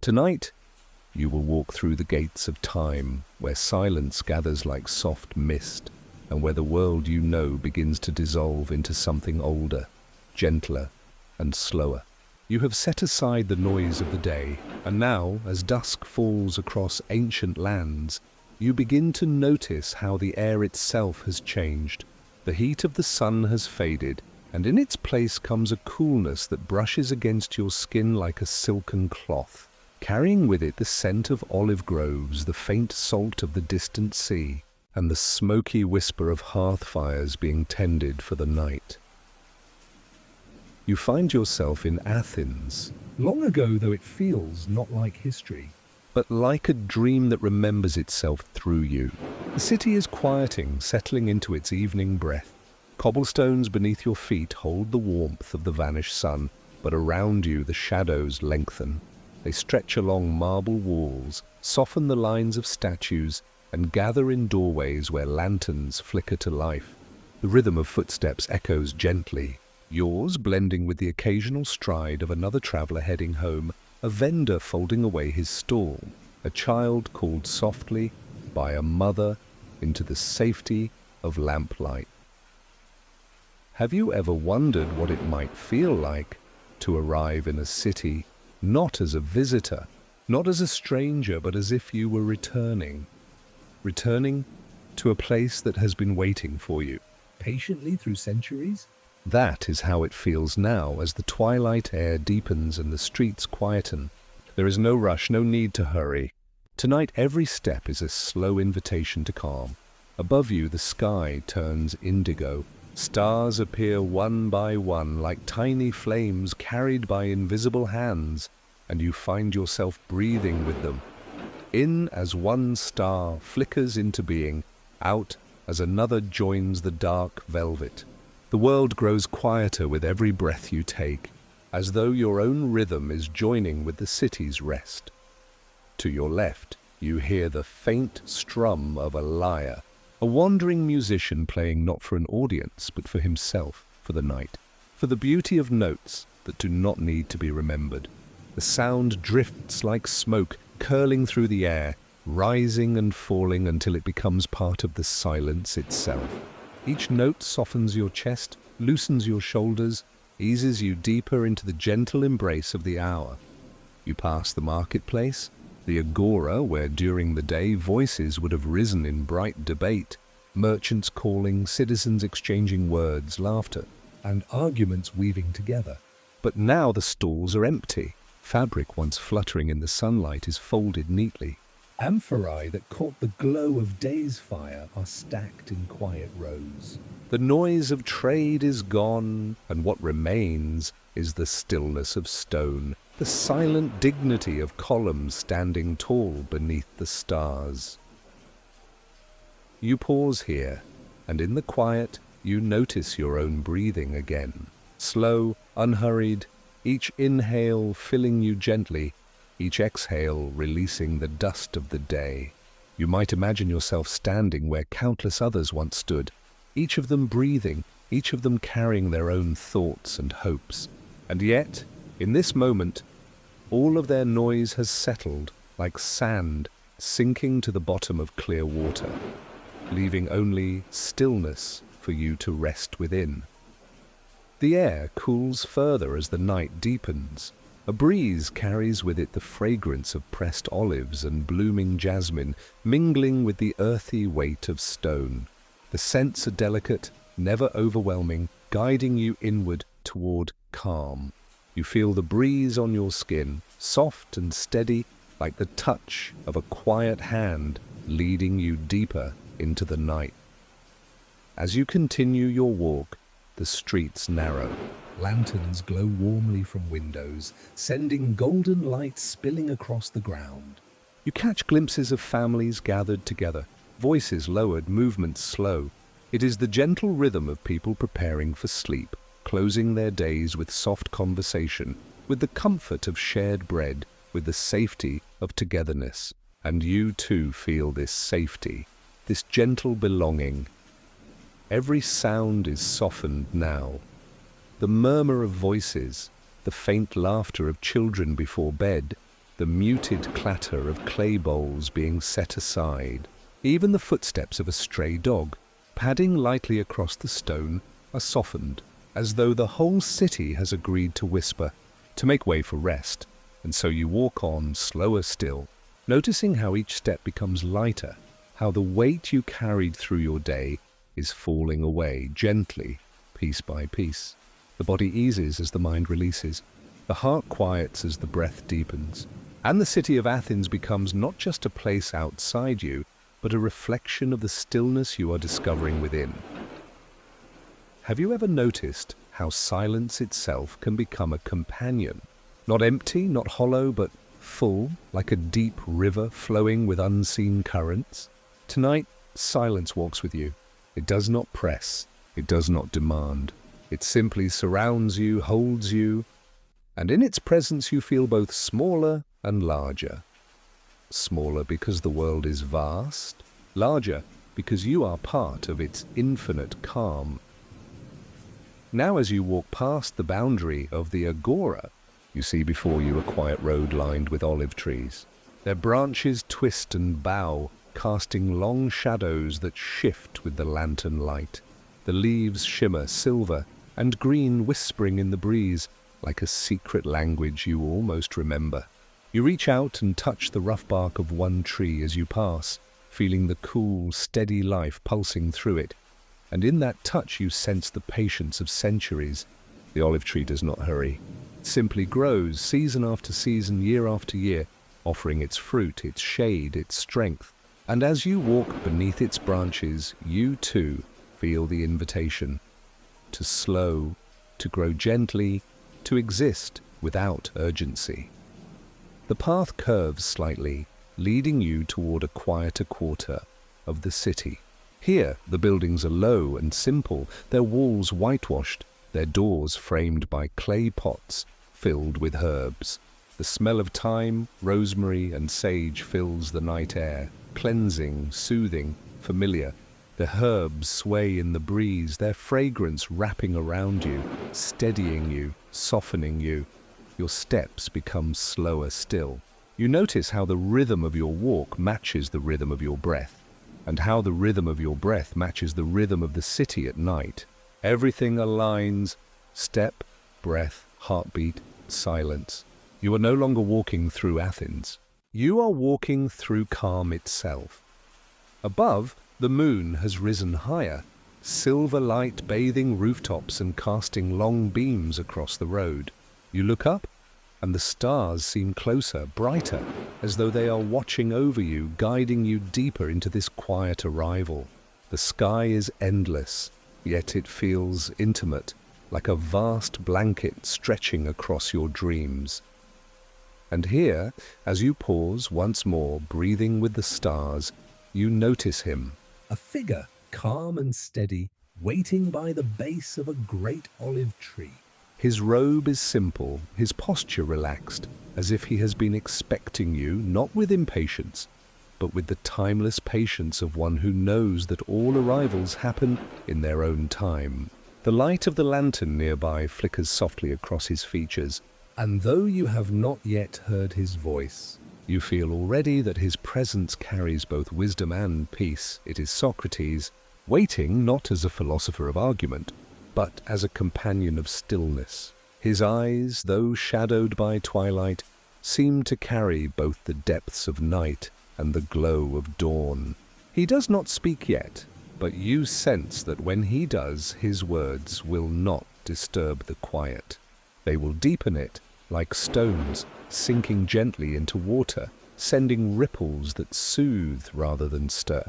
Tonight, you will walk through the gates of time, where silence gathers like soft mist, and where the world you know begins to dissolve into something older, gentler, and slower. You have set aside the noise of the day, and now, as dusk falls across ancient lands, you begin to notice how the air itself has changed. The heat of the sun has faded, and in its place comes a coolness that brushes against your skin like a silken cloth, carrying with it the scent of olive groves, the faint salt of the distant sea, and the smoky whisper of hearth fires being tended for the night. You find yourself in Athens, Long ago though it feels not like history. but like a dream that remembers itself through you. The city is quieting, settling into its evening breath. Cobblestones beneath your feet hold the warmth of the vanished sun, but around you the shadows lengthen. They stretch along marble walls, soften the lines of statues, and gather in doorways where lanterns flicker to life. The rhythm of footsteps echoes gently, yours blending with the occasional stride of another traveler heading home, a vendor folding away his stall, a child called softly by a mother into the safety of lamplight. Have you ever wondered what it might feel like to arrive in a city, not as a visitor, not as a stranger, but as if you were returning to a place that has been waiting for you? Patiently through centuries? That is how it feels now as the twilight air deepens and the streets quieten. There is no rush, no need to hurry. Tonight every step is a slow invitation to calm. Above you the sky turns indigo. Stars appear one by one like tiny flames carried by invisible hands, and you find yourself breathing with them. In as one star flickers into being, out as another joins the dark velvet. The world grows quieter with every breath you take, as though your own rhythm is joining with the city's rest. To your left, you hear the faint strum of a lyre, a wandering musician playing not for an audience, but for himself, for the night, for the beauty of notes that do not need to be remembered. The sound drifts like smoke, curling through the air, rising and falling until it becomes part of the silence itself. Each note softens your chest, loosens your shoulders, eases you deeper into the gentle embrace of the hour. You pass the marketplace, the agora where during the day voices would have risen in bright debate, merchants calling, citizens exchanging words, laughter, And arguments weaving together. But now the stalls are empty. Fabric once fluttering in the sunlight is folded neatly. Amphorae that caught the glow of day's fire are stacked in quiet rows. The noise of trade is gone, and what remains is the stillness of stone, the silent dignity of columns standing tall beneath the stars. You pause here, and in the quiet you notice your own breathing again. Slow, unhurried, each inhale filling you gently, each exhale releasing the dust of the day. You might imagine yourself standing where countless others once stood, each of them breathing, each of them carrying their own thoughts and hopes. And yet, in this moment, all of their noise has settled like sand sinking to the bottom of clear water, leaving only stillness for you to rest within. The air cools further as the night deepens. A breeze carries with it the fragrance of pressed olives and blooming jasmine, mingling with the earthy weight of stone. The scents are delicate, never overwhelming, guiding you inward toward calm. You feel the breeze on your skin, soft and steady, like the touch of a quiet hand leading you deeper into the night. As you continue your walk, the streets narrow. Lanterns glow warmly from windows, sending golden light spilling across the ground. You catch glimpses of families gathered together, voices lowered, movements slow. It is the gentle rhythm of people preparing for sleep, closing their days with soft conversation, with the comfort of shared bread, with the safety of togetherness. And you too feel this safety, this gentle belonging. Every sound is softened now. The murmur of voices, the faint laughter of children before bed, the muted clatter of clay bowls being set aside. Even the footsteps of a stray dog, padding lightly across the stone, are softened, as though the whole city has agreed to whisper, to make way for rest. And so you walk on, slower still, noticing how each step becomes lighter, how the weight you carried through your day is falling away gently, piece by piece. The body eases as the mind releases. The heart quiets as the breath deepens. And the city of Athens becomes not just a place outside you, but a reflection of the stillness you are discovering within. Have you ever noticed how silence itself can become a companion? Not empty, not hollow, but full, like a deep river flowing with unseen currents? Tonight, silence walks with you. It does not press. It does not demand. It simply surrounds you, holds you, and in its presence you feel both smaller and larger. Smaller because the world is vast, larger because you are part of its infinite calm. Now as you walk past the boundary of the agora, you see before you a quiet road lined with olive trees. Their branches twist and bow, casting long shadows that shift with the lantern light. The leaves shimmer silver and green, whispering in the breeze, like a secret language you almost remember. You reach out and touch the rough bark of one tree as you pass, feeling the cool, steady life pulsing through it. And in that touch you sense the patience of centuries. The olive tree does not hurry. It simply grows, season after season, year after year, offering its fruit, its shade, its strength. And as you walk beneath its branches, you too feel the invitation to slow, to grow gently, to exist without urgency. The path curves slightly, leading you toward a quieter quarter of the city. Here, the buildings are low and simple, their walls whitewashed, their doors framed by clay pots filled with herbs. The smell of thyme, rosemary, and sage fills the night air, cleansing, soothing, familiar. The herbs sway in the breeze, their fragrance wrapping around you, steadying you, softening you. Your steps become slower still. You notice how the rhythm of your walk matches the rhythm of your breath, and how the rhythm of your breath matches the rhythm of the city at night. Everything aligns: step, breath, heartbeat, silence. You are no longer walking through Athens. You are walking through calm itself. Above, the moon has risen higher, silver light bathing rooftops and casting long beams across the road. You look up, and the stars seem closer, brighter, as though they are watching over you, guiding you deeper into this quiet arrival. The sky is endless, yet it feels intimate, like a vast blanket stretching across your dreams. And here, as you pause once more, breathing with the stars, you notice him. A figure, calm and steady, waiting by the base of a great olive tree. His robe is simple, his posture relaxed, as if he has been expecting you, not with impatience, but with the timeless patience of one who knows that all arrivals happen in their own time. The light of the lantern nearby flickers softly across his features, And though you have not yet heard his voice, you feel already that his presence carries both wisdom and peace. It is Socrates, waiting not as a philosopher of argument, but as a companion of stillness. His eyes, though shadowed by twilight, seem to carry both the depths of night and the glow of dawn. He does not speak yet, but you sense that when he does, his words will not disturb the quiet. They will deepen it, like stones sinking gently into water, sending ripples that soothe rather than stir.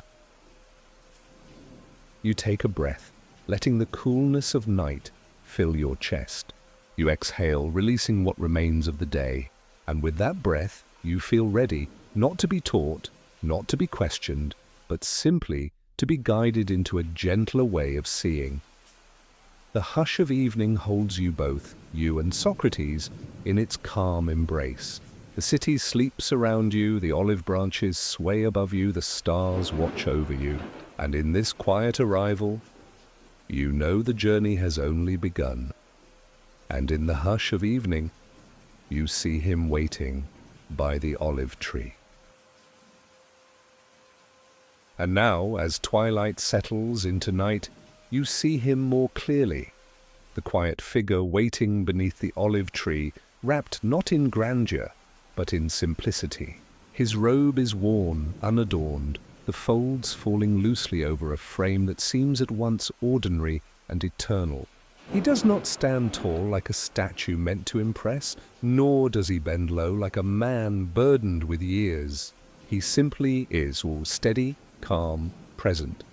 You take a breath, letting the coolness of night fill your chest. You exhale, releasing what remains of the day, and with that breath you feel ready, not to be taught, not to be questioned, but simply to be guided into a gentler way of seeing. The hush of evening holds you both, you and Socrates, in its calm embrace. The city sleeps around you, the olive branches sway above you, the stars watch over you, and in this quiet arrival, you know the journey has only begun. And in the hush of evening, you see him waiting, by the olive tree. And now, as twilight settles into night, you see him more clearly. The quiet figure waiting beneath the olive tree, wrapped not in grandeur, but in simplicity. His robe is worn, unadorned, the folds falling loosely over a frame that seems at once ordinary and eternal. He does not stand tall like a statue meant to impress, nor does he bend low like a man burdened with years. He simply is all steady, calm, present.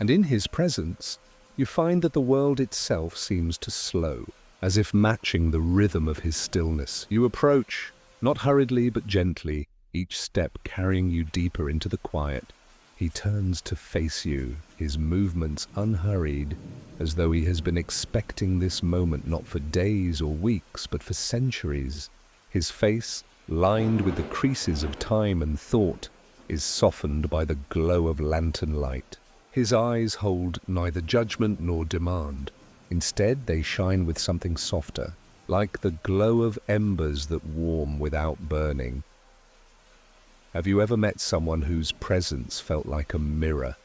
And in his presence, you find that the world itself seems to slow, as if matching the rhythm of his stillness. You approach, not hurriedly but gently, each step carrying you deeper into the quiet. He turns to face you, his movements unhurried, as though he has been expecting this moment not for days or weeks, but for centuries. His face, lined with the creases of time and thought, is softened by the glow of lantern light. His eyes hold neither judgment nor demand. Instead, they shine with something softer, like the glow of embers that warm without burning. Have you ever met someone whose presence felt like a mirror?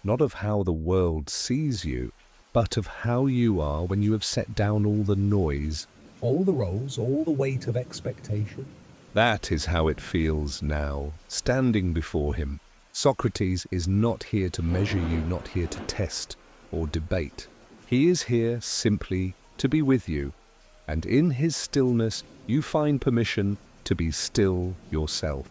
Not of how the world sees you, but of how you are when you have set down all the noise, All the roles, all the weight of expectation. That is how it feels now, standing before him. Socrates is not here to measure you, not here to test or debate. He is here simply to be with you, and in his stillness you find permission to be still yourself.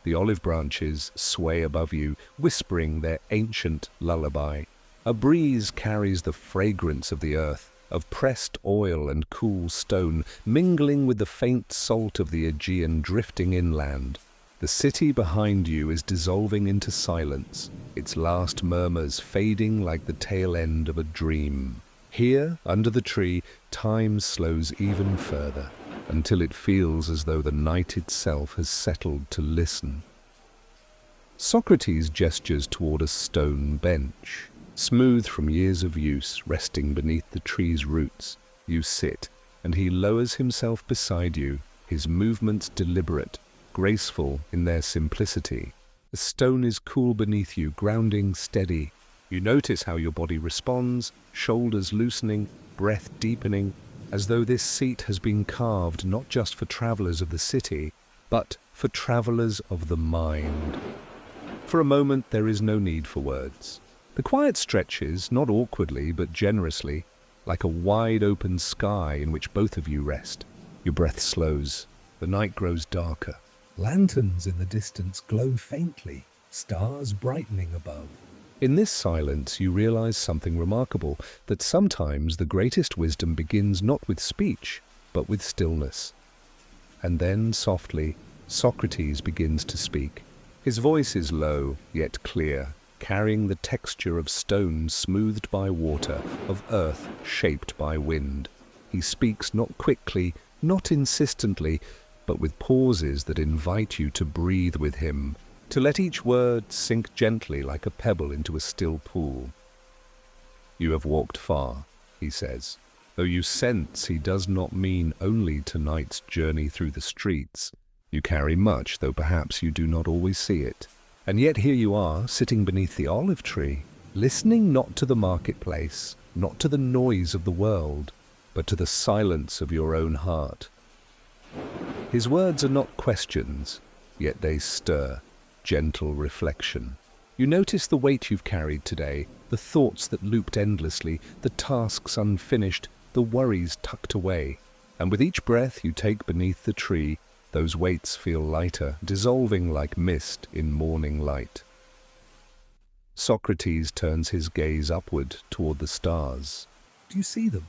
The olive branches sway above you, whispering their ancient lullaby. A breeze carries the fragrance of the earth, of pressed oil and cool stone, mingling with the faint salt of the Aegean drifting inland. The city behind you is dissolving into silence, its last murmurs fading like the tail end of a dream. Here, under the tree, time slows even further, until it feels as though the night itself has settled to listen. Socrates gestures toward a stone bench, smooth from years of use, resting beneath the tree's roots. You sit, and he lowers himself beside you, his movements deliberate, graceful in their simplicity. The stone is cool beneath you, grounding steady. You notice how your body responds, shoulders loosening, breath deepening, as though this seat has been carved not just for travelers of the city, but for travelers of the mind. For a moment there is no need for words. The quiet stretches, not awkwardly but generously, like a wide open sky in which both of you rest. Your breath slows. The night grows darker. Lanterns in the distance glow faintly, stars brightening above. In this silence you realize something remarkable, that sometimes the greatest wisdom begins not with speech, but with stillness. And then, softly, Socrates begins to speak. His voice is low, yet clear, carrying the texture of stone smoothed by water, of earth shaped by wind. He speaks not quickly, not insistently, but with pauses that invite you to breathe with him, to let each word sink gently like a pebble into a still pool. "You have walked far," he says, though you sense he does not mean only tonight's journey through the streets. You carry much, though perhaps you do not always see it. And yet here you are, sitting beneath the olive tree, listening not to the marketplace, not to the noise of the world, but to the silence of your own heart. His words are not questions, yet they stir gentle reflection. You notice the weight you've carried today, the thoughts that looped endlessly, the tasks unfinished, the worries tucked away. And with each breath you take beneath the tree, those weights feel lighter, dissolving like mist in morning light. Socrates turns his gaze upward toward the stars. "Do you see them?"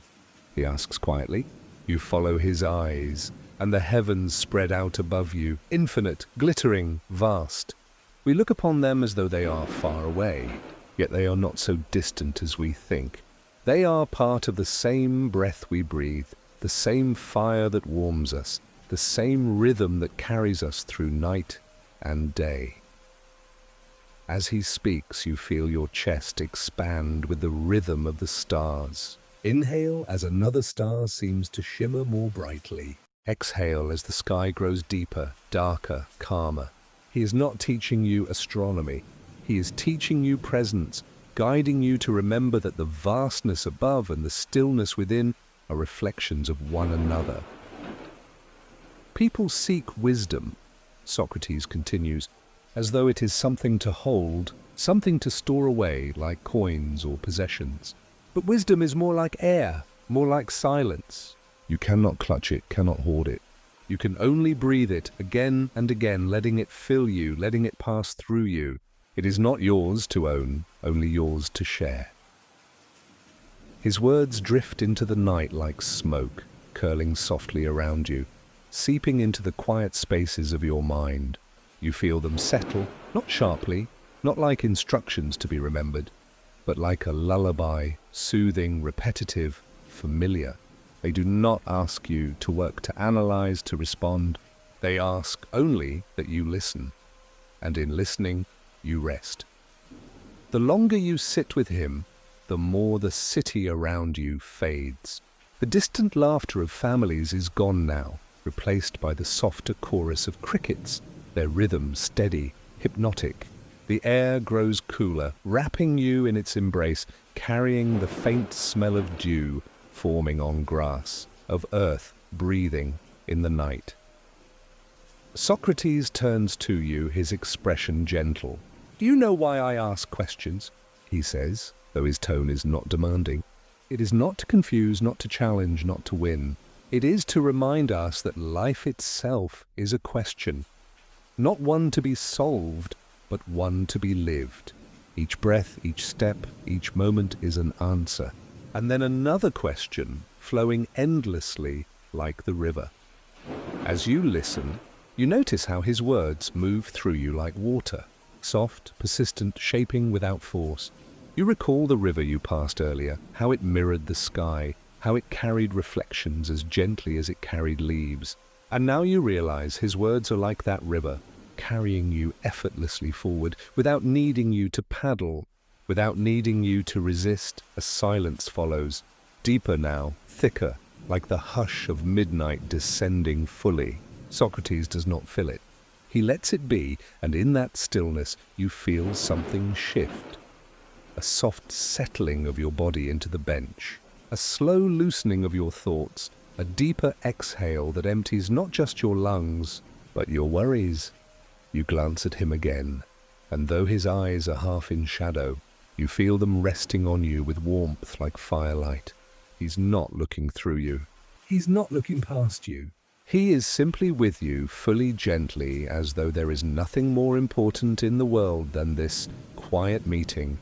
he asks quietly. You follow his eyes, and the heavens spread out above you, infinite, glittering, vast. We look upon them as though they are far away, yet they are not so distant as we think. They are part of the same breath we breathe, the same fire that warms us, the same rhythm that carries us through night and day. As he speaks, you feel your chest expand with the rhythm of the stars. Inhale as another star seems to shimmer more brightly. Exhale as the sky grows deeper, darker, calmer. He is not teaching you astronomy. He is teaching you presence, guiding you to remember that the vastness above and the stillness within are reflections of one another. People seek wisdom, Socrates continues, as though it is something to hold, something to store away like coins or possessions. But wisdom is more like air, more like silence. You cannot clutch it, cannot hoard it. You can only breathe it again and again, letting it fill you, letting it pass through you. It is not yours to own, only yours to share. His words drift into the night like smoke, curling softly around you, seeping into the quiet spaces of your mind. You feel them settle, not sharply, not like instructions to be remembered, but like a lullaby, soothing, repetitive, familiar. They do not ask you to work, to analyze, to respond. They ask only that you listen, and in listening, you rest. The longer you sit with him, the more the city around you fades. The distant laughter of families is gone now, replaced by the softer chorus of crickets, their rhythm steady, hypnotic. The air grows cooler, wrapping you in its embrace, carrying the faint smell of dew forming on grass, of earth breathing in the night. Socrates turns to you, his expression gentle. "Do you know why I ask questions?" he says, though his tone is not demanding. It is not to confuse, not to challenge, not to win. It is to remind us that life itself is a question, not one to be solved, but one to be lived. Each breath, each step, each moment is an answer. And then another question, flowing endlessly like the river. As you listen, you notice how his words move through you like water, soft, persistent, shaping without force. You recall the river you passed earlier, how it mirrored the sky, how it carried reflections as gently as it carried leaves. And now you realize his words are like that river, carrying you effortlessly forward, without needing you to paddle, without needing you to resist. A silence follows, deeper now, thicker, like the hush of midnight descending fully. Socrates does not fill it. He lets it be, and in that stillness you feel something shift. A soft settling of your body into the bench, a slow loosening of your thoughts, a deeper exhale that empties not just your lungs, but your worries. You glance at him again, and though his eyes are half in shadow, you feel them resting on you with warmth like firelight. He's not looking through you. He's not looking past you. He is simply with you, fully gently, as though there is nothing more important in the world than this quiet meeting,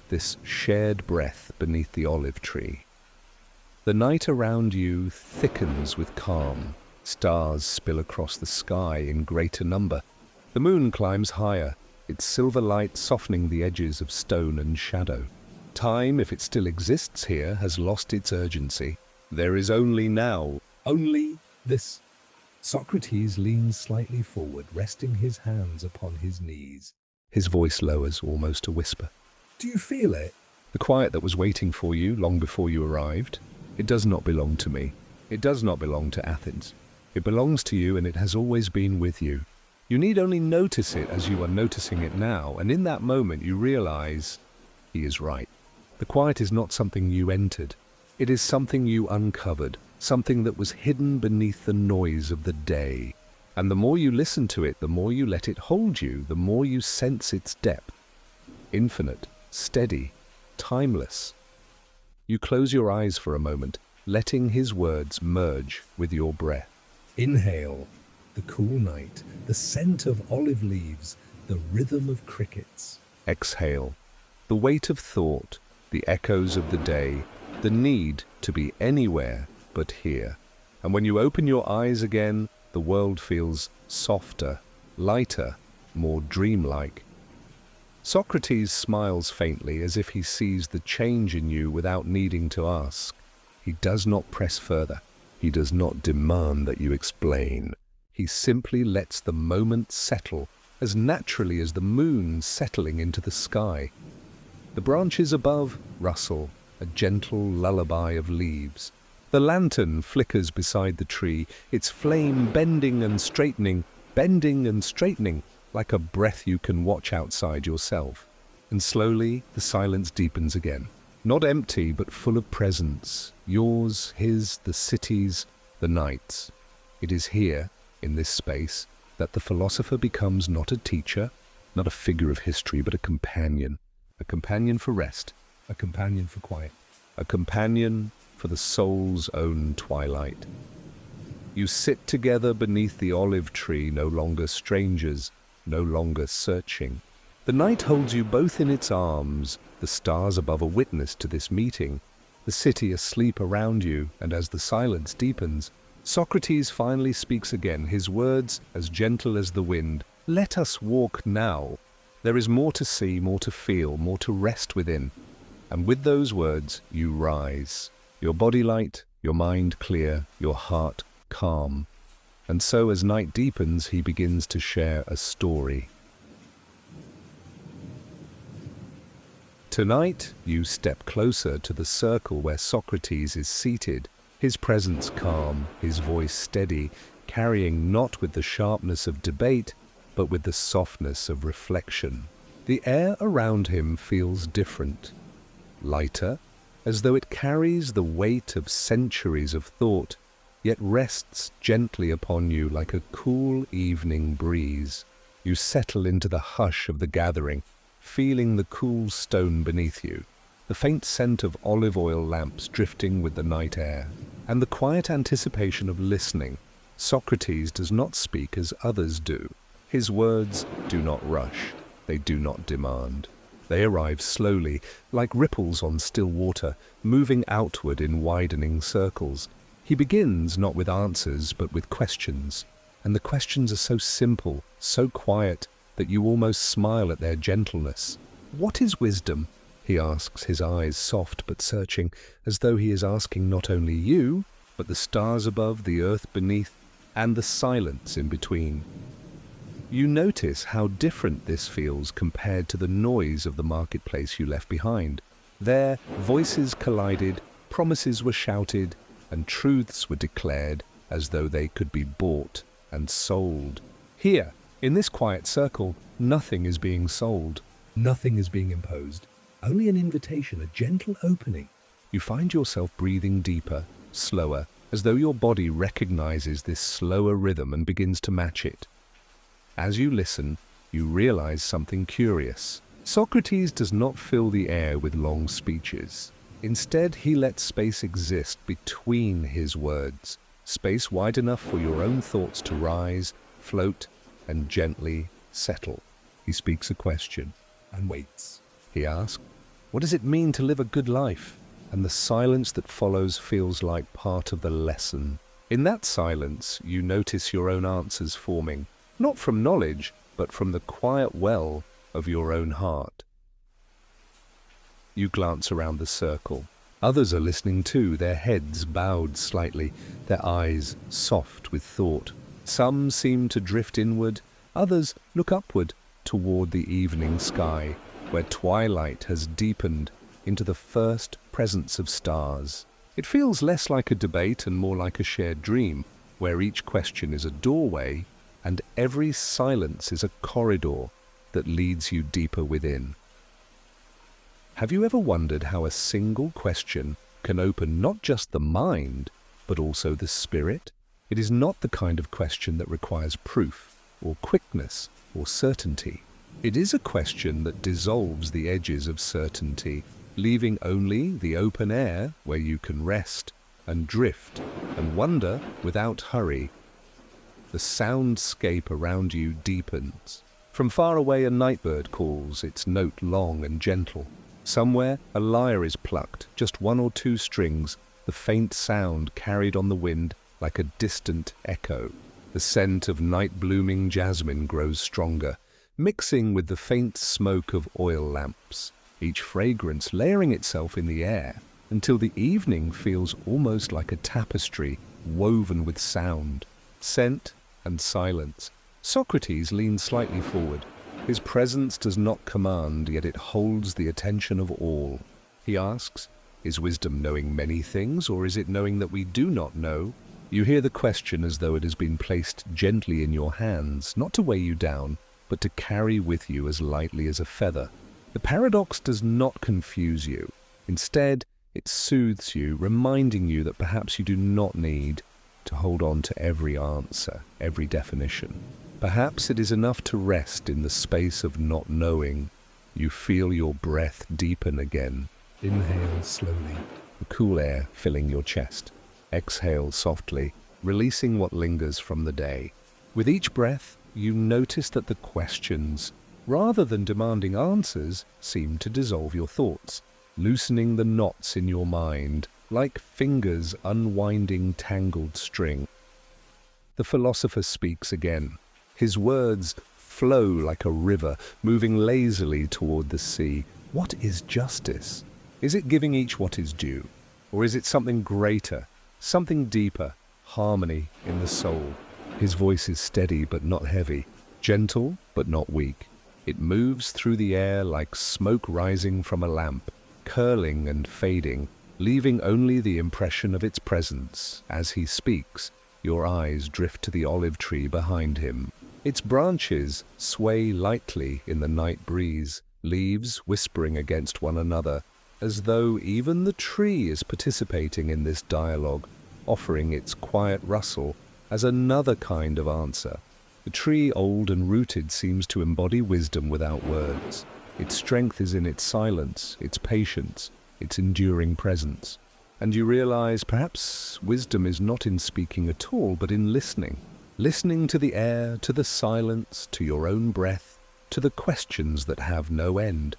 this shared breath beneath the olive tree. The night around you thickens with calm. Stars spill across the sky in greater number. The moon climbs higher, its silver light softening the edges of stone and shadow. Time, if it still exists here, has lost its urgency. There is only now. Only this. Socrates leans slightly forward, resting his hands upon his knees. His voice lowers, almost a whisper. Do you feel it? The quiet that was waiting for you long before you arrived, it does not belong to me. It does not belong to Athens. It belongs to you, and it has always been with you. You need only notice it as you are noticing it now, and in that moment you realize he is right. The quiet is not something you entered. It is something you uncovered, something that was hidden beneath the noise of the day. And the more you listen to it, the more you let it hold you, the more you sense its depth. Infinite, steady, timeless. You close your eyes for a moment, letting his words merge with your breath. Inhale. The cool night, the scent of olive leaves, the rhythm of crickets. Exhale. The weight of thought, the echoes of the day, the need to be anywhere but here. And when you open your eyes again, the world feels softer, lighter, more dreamlike. Socrates smiles faintly as if he sees the change in you without needing to ask. He does not press further. He does not demand that you explain. He simply lets the moment settle as naturally as the moon settling into the sky. The branches above rustle, a gentle lullaby of leaves. The lantern flickers beside the tree, its flame bending and straightening, like a breath you can watch outside yourself. And slowly, the silence deepens again. Not empty, but full of presence. Yours, his, the city's, the night's. It is here, in this space, that the philosopher becomes not a teacher, not a figure of history, but a companion for rest, A companion for quiet. a companion for the soul's own twilight. You sit together beneath the olive tree, no longer strangers, no longer searching. The night holds you both in its arms, the stars above are witness to this meeting, the city asleep around you, and as the silence deepens, Socrates finally speaks again, his words as gentle as the wind. Let us walk now. There is more to see, more to feel, more to rest within. And with those words, you rise. Your body light, your mind clear, your heart calm. And so as night deepens, he begins to share a story. Tonight, you step closer to the circle where Socrates is seated, his presence calm, his voice steady, carrying not with the sharpness of debate, but with the softness of reflection. The air around him feels different, lighter, as though it carries the weight of centuries of thought, yet rests gently upon you like a cool evening breeze. You settle into the hush of the gathering, feeling the cool stone beneath you, the faint scent of olive oil lamps drifting with the night air, and the quiet anticipation of listening. Socrates does not speak as others do. His words do not rush, they do not demand. They arrive slowly, like ripples on still water, moving outward in widening circles. He begins not with answers, but with questions, and the questions are so simple, so quiet, that you almost smile at their gentleness. What is wisdom? He asks, his eyes soft but searching, as though he is asking not only you, but the stars above, the earth beneath, and the silence in between. You notice how different this feels compared to the noise of the marketplace you left behind. There, voices collided, promises were shouted, and truths were declared as though they could be bought and sold. Here, in this quiet circle, nothing is being sold. Nothing is being imposed. Only an invitation, a gentle opening. You find yourself breathing deeper, slower, as though your body recognizes this slower rhythm and begins to match it. As you listen, you realize something curious. Socrates does not fill the air with long speeches. Instead, he lets space exist between his words, space wide enough for your own thoughts to rise, float, and gently settle. He speaks a question. And waits. He asks, what does it mean to live a good life? And the silence that follows feels like part of the lesson. In that silence, you notice your own answers forming, not from knowledge, but from the quiet well of your own heart. You glance around the circle. Others are listening too, their heads bowed slightly, their eyes soft with thought. Some seem to drift inward, others look upward toward the evening sky, where twilight has deepened into the first presence of stars. It feels less like a debate and more like a shared dream, where each question is a doorway and every silence is a corridor that leads you deeper within. Have you ever wondered how a single question can open not just the mind, but also the spirit? It is not the kind of question that requires proof, or quickness, or certainty. It is a question that dissolves the edges of certainty, leaving only the open air where you can rest and drift and wonder without hurry. The soundscape around you deepens. From far away a nightbird calls, its note long and gentle. Somewhere a lyre is plucked, just one or two strings, the faint sound carried on the wind like a distant echo. The scent of night-blooming jasmine grows stronger, mixing with the faint smoke of oil lamps, each fragrance layering itself in the air until the evening feels almost like a tapestry woven with sound, scent, and silence. Socrates leans slightly forward. His presence does not command, yet it holds the attention of all. He asks, Is wisdom knowing many things, or is it knowing that we do not know? You hear the question as though it has been placed gently in your hands, not to weigh you down, but to carry with you as lightly as a feather. The paradox does not confuse you. Instead, it soothes you, reminding you that perhaps you do not need to hold on to every answer, every definition. Perhaps it is enough to rest in the space of not knowing. You feel your breath deepen again. Inhale slowly, The cool air filling your chest. Exhale softly, releasing what lingers from the day. With each breath, you notice that the questions, rather than demanding answers, seem to dissolve your thoughts, loosening the knots in your mind, like fingers unwinding tangled string. The philosopher speaks again. His words flow like a river, moving lazily toward the sea. What is justice? Is it giving each what is due? Or is it something greater, something deeper, harmony in the soul? His voice is steady but not heavy, gentle but not weak. It moves through the air like smoke rising from a lamp, curling and fading, leaving only the impression of its presence. As he speaks, your eyes drift to the olive tree behind him. Its branches sway lightly in the night breeze, leaves whispering against one another, as though even the tree is participating in this dialogue, offering its quiet rustle as another kind of answer. The tree, old and rooted, seems to embody wisdom without words. Its strength is in its silence, its patience, its enduring presence. And you realize perhaps wisdom is not in speaking at all, but in listening. Listening to the air, to the silence, to your own breath, to the questions that have no end.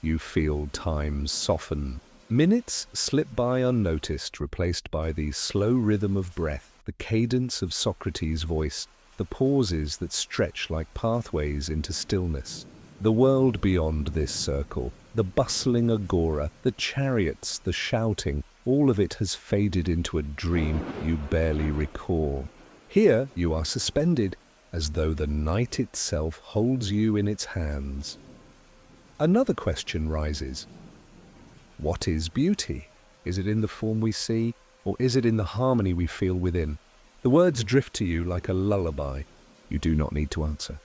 You feel time soften. Minutes slip by unnoticed, replaced by the slow rhythm of breath, the cadence of Socrates' voice, the pauses that stretch like pathways into stillness. The world beyond this circle, the bustling agora, the chariots, the shouting, all of it has faded into a dream you barely recall. Here you are suspended, as though the night itself holds you in its hands. Another question rises. What is beauty? Is it in the form we see, or is it in the harmony we feel within? The words drift to you like a lullaby. You do not need to answer.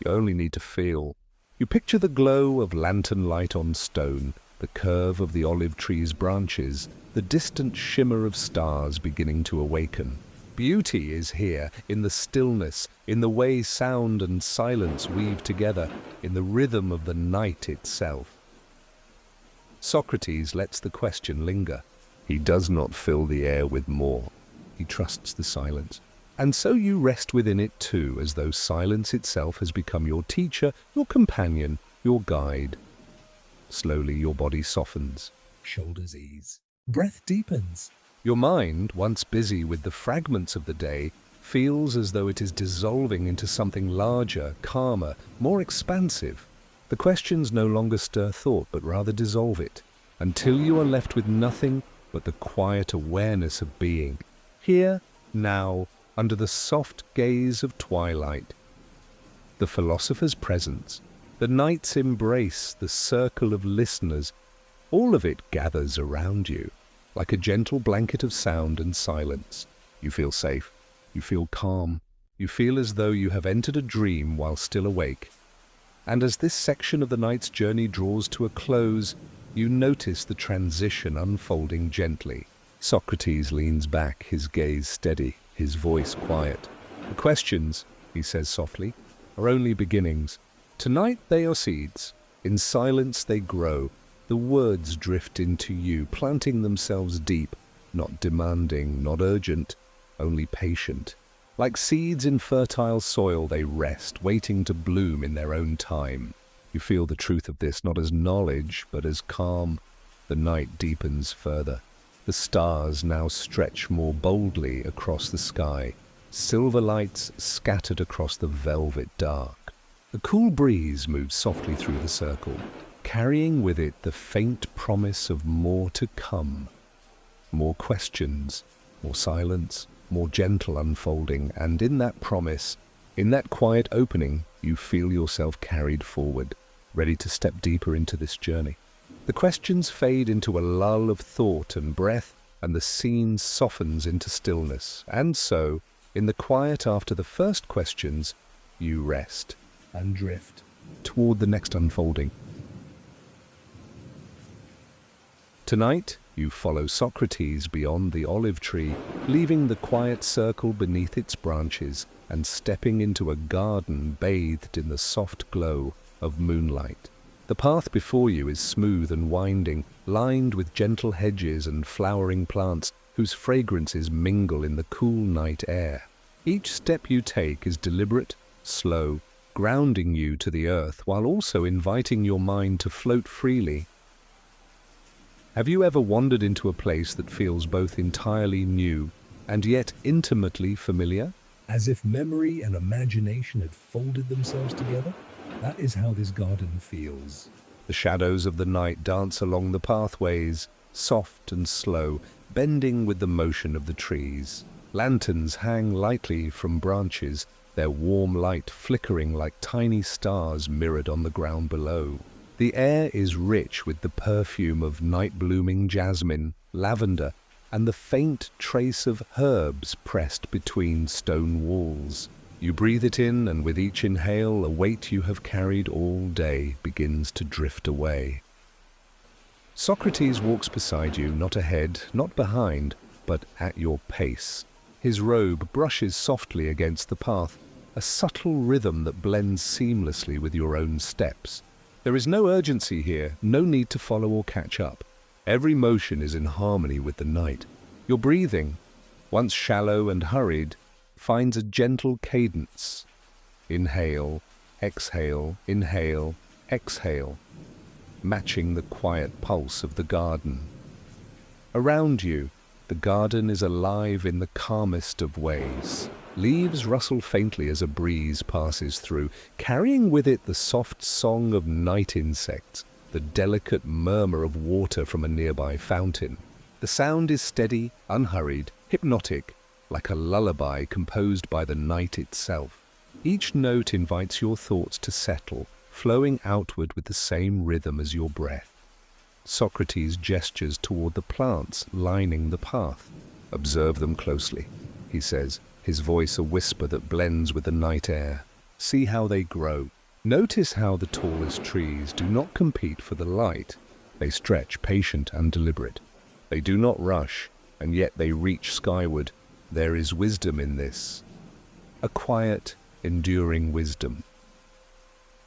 You only need to feel. You picture the glow of lantern light on stone, the curve of the olive tree's branches, the distant shimmer of stars beginning to awaken. Beauty is here, in the stillness, in the way sound and silence weave together, in the rhythm of the night itself. Socrates lets the question linger. He does not fill the air with more. He trusts the silence. And so you rest within it too, as though silence itself has become your teacher, your companion, your guide. Slowly your body softens. shoulders ease, breath deepens. Your mind, once busy with the fragments of the day, feels as though it is dissolving into something larger, calmer, more expansive. The questions no longer stir thought, but rather dissolve it, until you are left with nothing but the quiet awareness of being, here, now, under the soft gaze of twilight. The philosopher's presence, the night's embrace, the circle of listeners, all of it gathers around you, like a gentle blanket of sound and silence. You feel safe. You feel calm. You feel as though you have entered a dream while still awake. And as this section of the night's journey draws to a close, you notice the transition unfolding gently. Socrates leans back, his gaze steady, his voice quiet. The questions, he says softly, are only beginnings. Tonight they are seeds. In silence they grow. The words drift into you, planting themselves deep, not demanding, not urgent, only patient. Like seeds in fertile soil, they rest, waiting to bloom in their own time. You feel the truth of this not as knowledge, but as calm. The night deepens further. The stars now stretch more boldly across the sky, silver lights scattered across the velvet dark. A cool breeze moves softly through the circle, carrying with it the faint promise of more to come. More questions, more silence, more gentle unfolding, and in that promise, in that quiet opening, you feel yourself carried forward, ready to step deeper into this journey. The questions fade into a lull of thought and breath, and the scene softens into stillness. And so, in the quiet after the first questions, you rest and drift toward the next unfolding. Tonight, you follow Socrates beyond the olive tree, leaving the quiet circle beneath its branches and stepping into a garden bathed in the soft glow of moonlight. The path before you is smooth and winding, lined with gentle hedges and flowering plants whose fragrances mingle in the cool night air. Each step you take is deliberate, slow, grounding you to the earth while also inviting your mind to float freely. Have you ever wandered into a place that feels both entirely new and yet intimately familiar? as if memory and imagination had folded themselves together? That is how this garden feels. The shadows of the night dance along the pathways, soft and slow, bending with the motion of the trees. Lanterns hang lightly from branches, their warm light flickering like tiny stars mirrored on the ground below. The air is rich with the perfume of night-blooming jasmine, lavender, and the faint trace of herbs pressed between stone walls. You breathe it in, and with each inhale, a weight you have carried all day begins to drift away. Socrates walks beside you, not ahead, not behind, but at your pace. His robe brushes softly against the path, a subtle rhythm that blends seamlessly with your own steps. There is no urgency here, no need to follow or catch up. Every motion is in harmony with the night. Your breathing, once shallow and hurried, finds a gentle cadence. Inhale, exhale, inhale, exhale, matching the quiet pulse of the garden. Around you, the garden is alive in the calmest of ways. Leaves rustle faintly as a breeze passes through, carrying with it the soft song of night insects, the delicate murmur of water from a nearby fountain. The sound is steady, unhurried, hypnotic, like a lullaby composed by the night itself. Each note invites your thoughts to settle, flowing outward with the same rhythm as your breath. Socrates gestures toward the plants lining the path. "Observe them closely," he says, his voice a whisper that blends with the night air. "See how they grow. Notice how the tallest trees do not compete for the light. They stretch, patient and deliberate. They do not rush, and yet they reach skyward. There is wisdom in this, a quiet, enduring wisdom."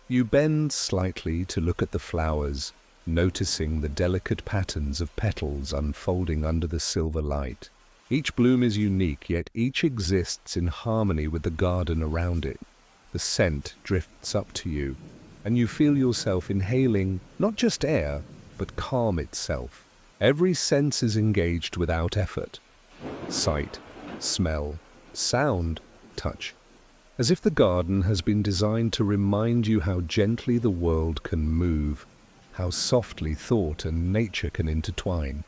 You bend slightly to look at the flowers, noticing the delicate patterns of petals unfolding under the silver light. Each bloom is unique, yet each exists in harmony with the garden around it. The scent drifts up to you, and you feel yourself inhaling not just air, but calm itself. Every sense is engaged without effort. Sight, smell, sound, touch. As if the garden has been designed to remind you how gently the world can move, how softly thought and nature can intertwine.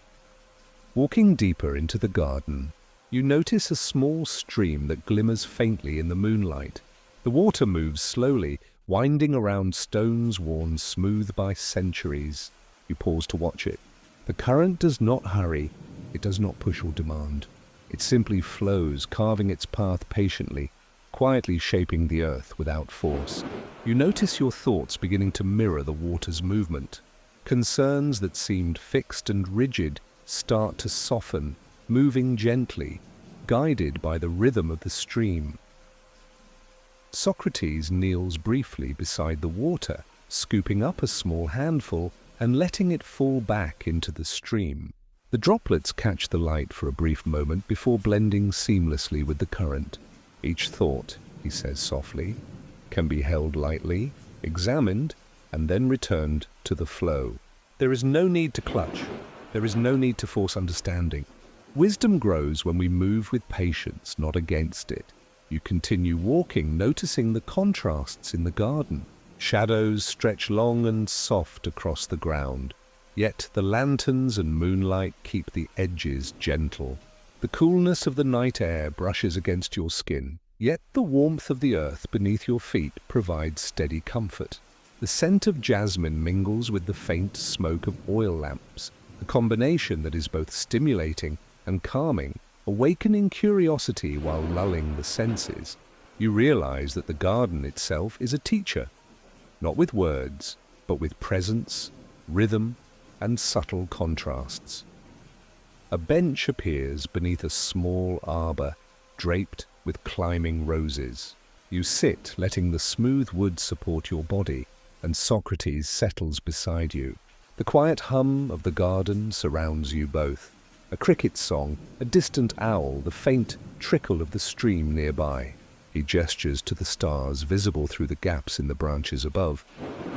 Walking deeper into the garden, you notice a small stream that glimmers faintly in the moonlight. The water moves slowly, winding around stones worn smooth by centuries. You pause to watch it. The current does not hurry, it does not push or demand. It simply flows, carving its path patiently, quietly shaping the earth without force. You notice your thoughts beginning to mirror the water's movement. Concerns that seemed fixed and rigid start to soften, moving gently, guided by the rhythm of the stream. Socrates kneels briefly beside the water, scooping up a small handful and letting it fall back into the stream. The droplets catch the light for a brief moment before blending seamlessly with the current. Each thought, he says softly, can be held lightly, examined, and then returned to the flow. There is no need to clutch. There is no need to force understanding. Wisdom grows when we move with patience, not against it. You continue walking, noticing the contrasts in the garden. Shadows stretch long and soft across the ground, yet the lanterns and moonlight keep the edges gentle. The coolness of the night air brushes against your skin, yet the warmth of the earth beneath your feet provides steady comfort. The scent of jasmine mingles with the faint smoke of oil lamps, a combination that is both stimulating and calming, awakening curiosity while lulling the senses. You realize that the garden itself is a teacher, not with words, but with presence, rhythm, and subtle contrasts. A bench appears beneath a small arbor, draped with climbing roses. You sit, letting the smooth wood support your body, and Socrates settles beside you. The quiet hum of the garden surrounds you both. A cricket's song, a distant owl, the faint trickle of the stream nearby. He gestures to the stars visible through the gaps in the branches above.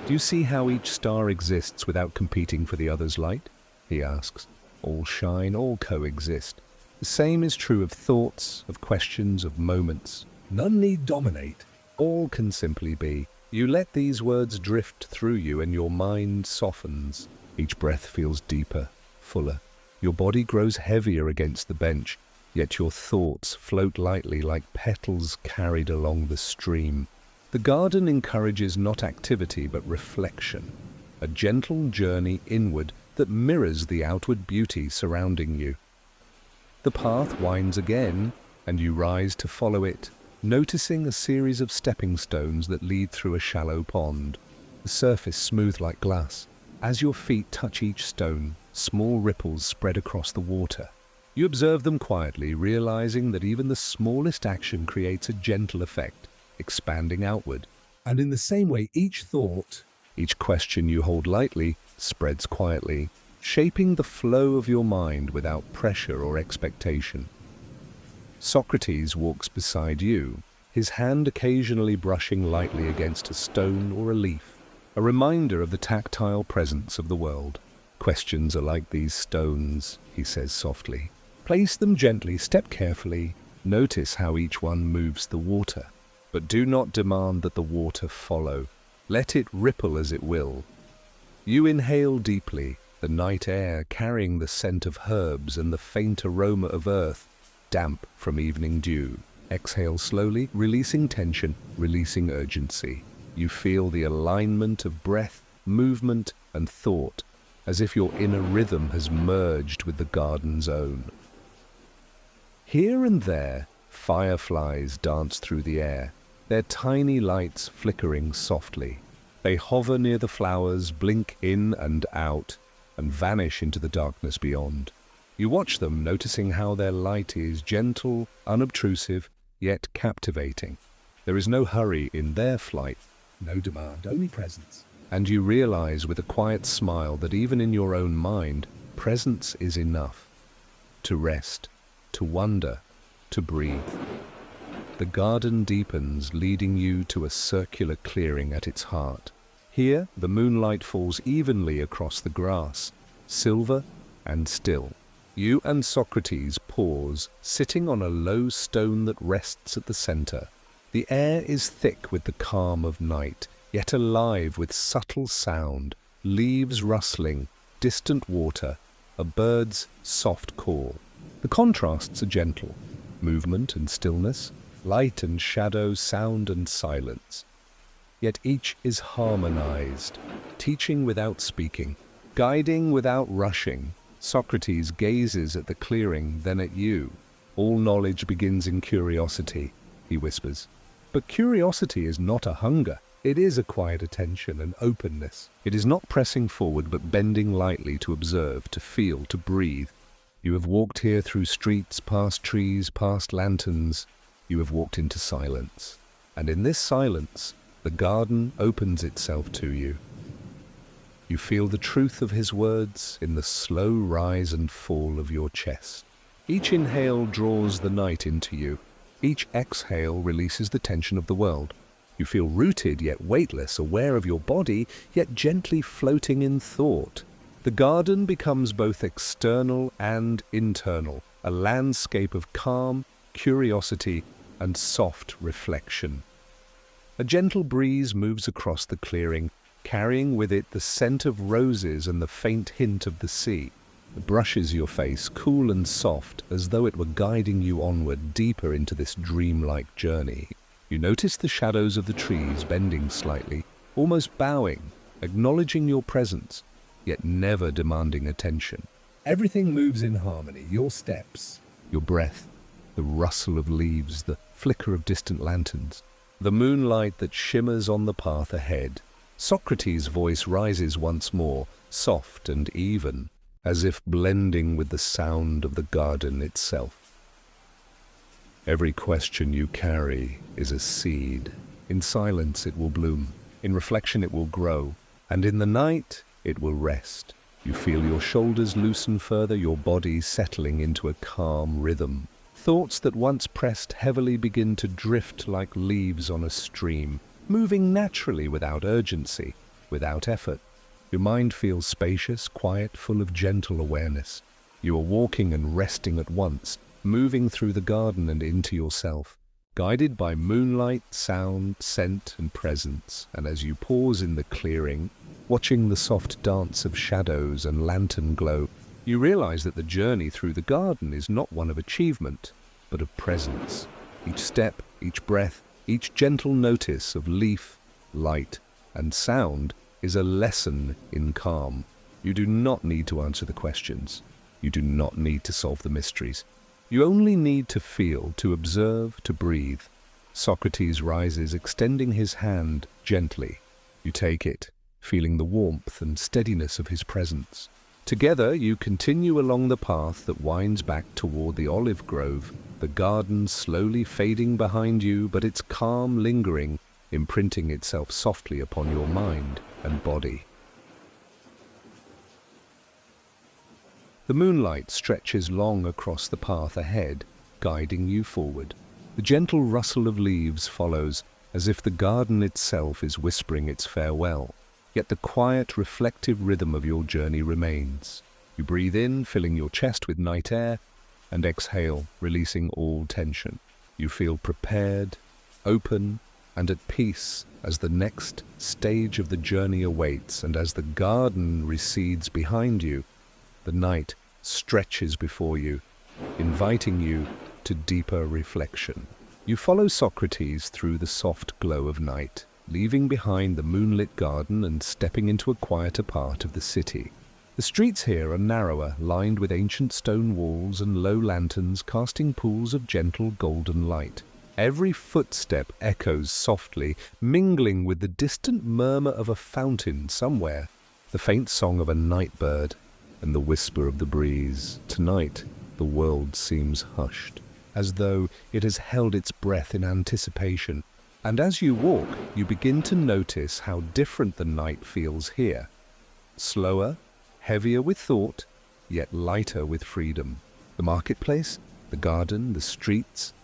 Do you see how each star exists without competing for the other's light? He asks. All shine, all coexist. The same is true of thoughts, of questions, of moments. None need dominate. All can simply be. You let these words drift through you and your mind softens. Each breath feels deeper, fuller. Your body grows heavier against the bench, yet your thoughts float lightly like petals carried along the stream. The garden encourages not activity but reflection, a gentle journey inward that mirrors the outward beauty surrounding you. The path winds again, and you rise to follow it, noticing a series of stepping stones that lead through a shallow pond, the surface smooth like glass. As your feet touch each stone, small ripples spread across the water. You observe them quietly, realizing that even the smallest action creates a gentle effect, expanding outward. And in the same way, each thought, each question you hold lightly, spreads quietly, shaping the flow of your mind without pressure or expectation. Socrates walks beside you, his hand occasionally brushing lightly against a stone or a leaf, a reminder of the tactile presence of the world. Questions are like these stones, he says softly. Place them gently, step carefully, notice how each one moves the water. But do not demand that the water follow. Let it ripple as it will. You inhale deeply, the night air carrying the scent of herbs and the faint aroma of earth, damp from evening dew. Exhale slowly, releasing tension, releasing urgency. You feel the alignment of breath, movement, and thought, as if your inner rhythm has merged with the garden's own. Here and there, fireflies dance through the air, their tiny lights flickering softly. They hover near the flowers, blink in and out, and vanish into the darkness beyond. You watch them, noticing how their light is gentle, unobtrusive, yet captivating. There is no hurry in their flight, no demand, only presence. And you realize with a quiet smile that even in your own mind, presence is enough. To rest, to wonder, to breathe. The garden deepens, leading you to a circular clearing at its heart. Here, the moonlight falls evenly across the grass, silver and still. You and Socrates pause, sitting on a low stone that rests at the center. The air is thick with the calm of night, yet alive with subtle sound, leaves rustling, distant water, a bird's soft call. The contrasts are gentle, movement and stillness, light and shadow, sound and silence. Yet each is harmonized, teaching without speaking, guiding without rushing. Socrates gazes at the clearing, then at you. All knowledge begins in curiosity, he whispers. But curiosity is not a hunger. It is a quiet attention and openness. It is not pressing forward, but bending lightly to observe, to feel, to breathe. You have walked here through streets, past trees, past lanterns. You have walked into silence. And in this silence, the garden opens itself to you. You feel the truth of his words in the slow rise and fall of your chest. Each inhale draws the night into you. Each exhale releases the tension of the world. You feel rooted yet weightless, aware of your body, yet gently floating in thought. The garden becomes both external and internal, a landscape of calm, curiosity, and soft reflection. A gentle breeze moves across the clearing, carrying with it the scent of roses and the faint hint of the sea. It brushes your face, cool and soft, as though it were guiding you onward deeper into this dreamlike journey. You notice the shadows of the trees bending slightly, almost bowing, acknowledging your presence, yet never demanding attention. Everything moves in harmony, your steps, Your breath, the rustle of leaves, the flicker of distant lanterns, the moonlight that shimmers on the path ahead. Socrates' voice rises once more, soft and even, as if blending with the sound of the garden itself. Every question you carry is a seed. In silence it will bloom, in reflection it will grow, and in the night it will rest. You feel your shoulders loosen further, your body settling into a calm rhythm. Thoughts that once pressed heavily begin to drift like leaves on a stream, moving naturally without urgency, without effort. Your mind feels spacious, quiet, full of gentle awareness. You are walking and resting at once, moving through the garden and into yourself, guided by moonlight, sound, scent, and presence. And as you pause in the clearing, watching the soft dance of shadows and lantern glow, you realize that the journey through the garden is not one of achievement, but of presence. Each step, each breath, each gentle notice of leaf, light, and sound is a lesson in calm. You do not need to answer the questions. You do not need to solve the mysteries. You only need to feel, to observe, to breathe. Socrates rises, extending his hand gently. You take it, feeling the warmth and steadiness of his presence. Together you continue along the path that winds back toward the olive grove, the garden slowly fading behind you, but its calm lingering, imprinting itself softly upon your mind and body. The moonlight stretches long across the path ahead, guiding you forward. The gentle rustle of leaves follows, as if the garden itself is whispering its farewell. Yet the quiet, reflective rhythm of your journey remains. You breathe in, filling your chest with night air, and exhale, releasing all tension. You feel prepared, open, and at peace as the next stage of the journey awaits, and as the garden recedes behind you, the night stretches before you, inviting you to deeper reflection. You follow Socrates through the soft glow of night, leaving behind the moonlit garden and stepping into a quieter part of the city. The streets here are narrower, lined with ancient stone walls and low lanterns casting pools of gentle golden light. Every footstep echoes softly, mingling with the distant murmur of a fountain somewhere, the faint song of a night bird, and the whisper of the breeze. Tonight, the world seems hushed, as though it has held its breath in anticipation. And as you walk, you begin to notice how different the night feels here. Slower, heavier with thought, yet lighter with freedom. The marketplace, the garden, the streets,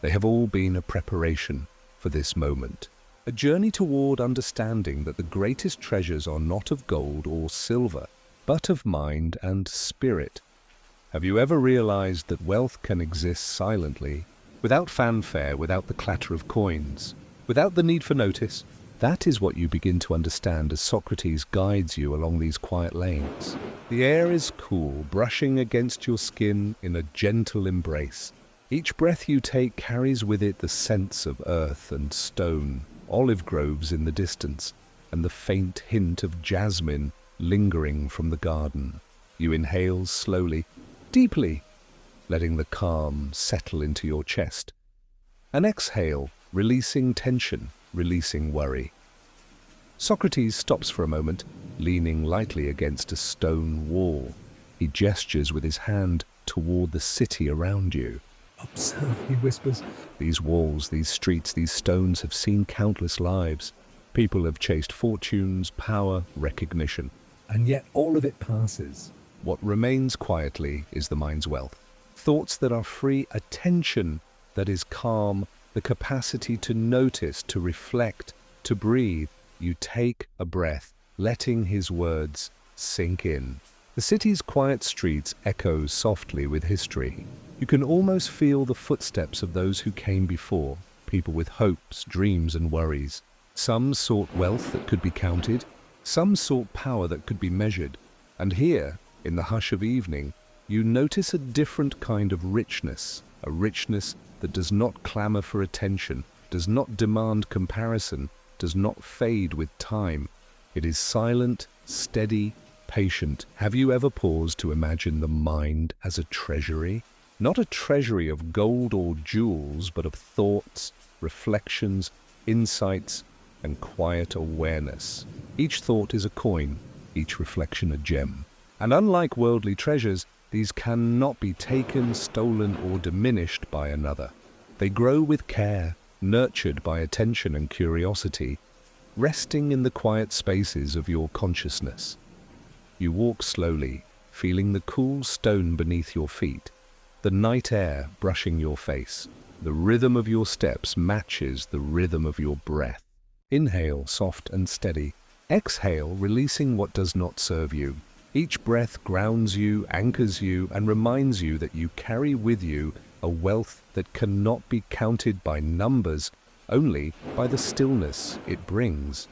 they have all been a preparation for this moment. A journey toward understanding that the greatest treasures are not of gold or silver, but of mind and spirit. Have you ever realized that wealth can exist silently, without fanfare, without the clatter of coins, without the need for notice? That is what you begin to understand as Socrates guides you along these quiet lanes. The air is cool, brushing against your skin in a gentle embrace. Each breath you take carries with it the scents of earth and stone, olive groves in the distance, and the faint hint of jasmine lingering from the garden. You inhale slowly, deeply, letting the calm settle into your chest. And exhale, releasing tension, releasing worry. Socrates stops for a moment, leaning lightly against a stone wall. He gestures with his hand toward the city around you. Observe, he whispers. These walls, these streets, these stones have seen countless lives. People have chased fortunes, power, recognition. And yet all of it passes. What remains quietly is the mind's wealth. Thoughts that are free, attention that is calm, the capacity to notice, to reflect, to breathe. You take a breath, letting his words sink in. The city's quiet streets echo softly with history. You can almost feel the footsteps of those who came before, people with hopes, dreams, and worries. Some sought wealth that could be counted, some sought power that could be measured. And here, in the hush of evening, you notice a different kind of richness, a richness that does not clamor for attention, does not demand comparison, does not fade with time. It is silent, steady, patient. Have you ever paused to imagine the mind as a treasury? Not a treasury of gold or jewels, but of thoughts, reflections, insights, and quiet awareness. Each thought is a coin, each reflection a gem. And unlike worldly treasures, these cannot be taken, stolen, or diminished by another. They grow with care, nurtured by attention and curiosity, resting in the quiet spaces of your consciousness. You walk slowly, feeling the cool stone beneath your feet, the night air brushing your face. The rhythm of your steps matches the rhythm of your breath. Inhale, soft and steady. Exhale, releasing what does not serve you. Each breath grounds you, anchors you, and reminds you that you carry with you a wealth that cannot be counted by numbers, only by the stillness it brings.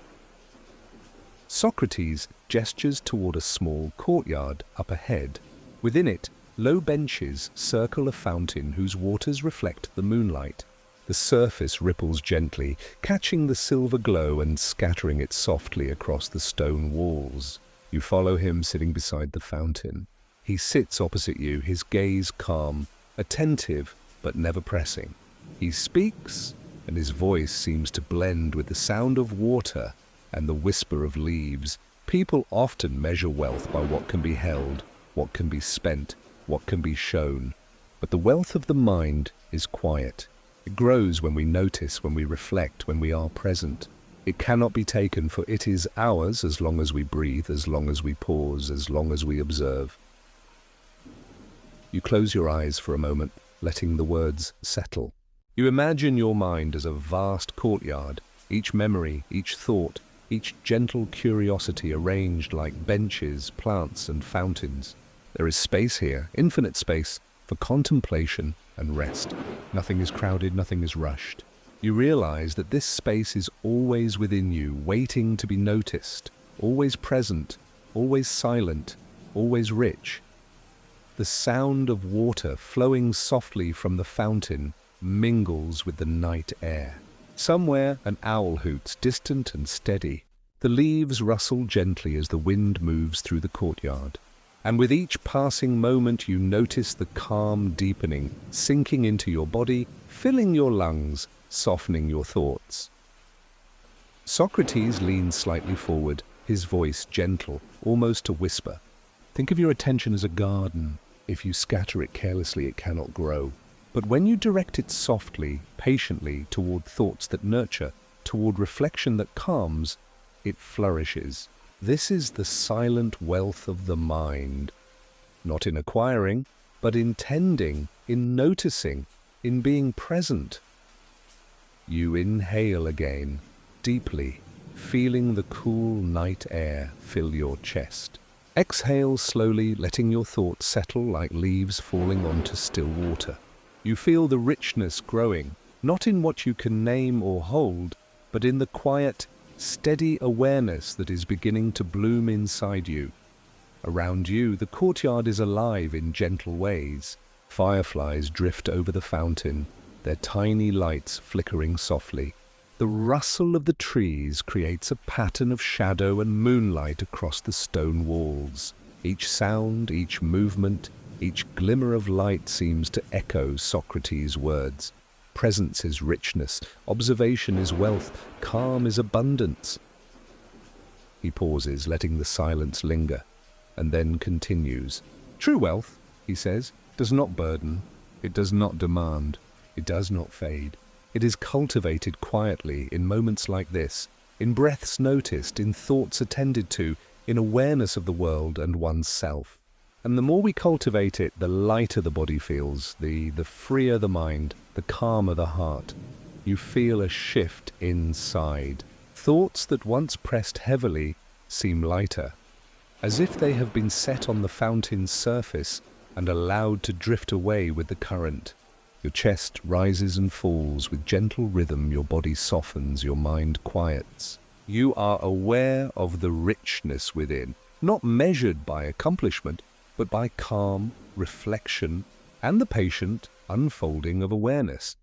Socrates gestures toward a small courtyard up ahead. Within it, low benches circle a fountain whose waters reflect the moonlight. The surface ripples gently, catching the silver glow and scattering it softly across the stone walls. You follow him sitting beside the fountain. He sits opposite you, his gaze calm, attentive but never pressing. He speaks, and his voice seems to blend with the sound of water and the whisper of leaves. People often measure wealth by what can be held, what can be spent, what can be shown. But the wealth of the mind is quiet. It grows when we notice, when we reflect, when we are present. It cannot be taken, for it is ours as long as we breathe, as long as we pause, as long as we observe. You close your eyes for a moment, letting the words settle. You imagine your mind as a vast courtyard, each memory, each thought, each gentle curiosity arranged like benches, plants, and fountains. There is space here, infinite space, for contemplation and rest. Nothing is crowded, nothing is rushed. You realize that this space is always within you, waiting to be noticed, always present, always silent, always rich. The sound of water flowing softly from the fountain mingles with the night air. Somewhere an owl hoots, distant and steady. The leaves rustle gently as the wind moves through the courtyard. And with each passing moment you notice the calm deepening, sinking into your body, filling your lungs, softening your thoughts. Socrates leans slightly forward, his voice gentle, almost a whisper. Think of your attention as a garden. If you scatter it carelessly, it cannot grow. But when you direct it softly, patiently, toward thoughts that nurture, toward reflection that calms, it flourishes. This is the silent wealth of the mind, not in acquiring, but in tending, in noticing, in being present. You inhale again, deeply, feeling the cool night air fill your chest. Exhale slowly, letting your thoughts settle like leaves falling onto still water. You feel the richness growing, not in what you can name or hold, but in the quiet, steady awareness that is beginning to bloom inside you. Around you, the courtyard is alive in gentle ways. Fireflies drift over the fountain, their tiny lights flickering softly. The rustle of the trees creates a pattern of shadow and moonlight across the stone walls. Each sound, each movement, each glimmer of light seems to echo Socrates' words. Presence is richness, observation is wealth, calm is abundance. He pauses, letting the silence linger, and then continues. True wealth, he says, does not burden, it does not demand, it does not fade. It is cultivated quietly in moments like this, in breaths noticed, in thoughts attended to, in awareness of the world and one's self. And the more we cultivate it, the lighter the body feels, the freer the mind, the calmer the heart. You feel a shift inside. Thoughts that once pressed heavily seem lighter, as if they have been set on the fountain's surface and allowed to drift away with the current. Your chest rises and falls with gentle rhythm, your body softens, your mind quiets. You are aware of the richness within, not measured by accomplishment, but by calm, reflection, and the patient unfolding of awareness.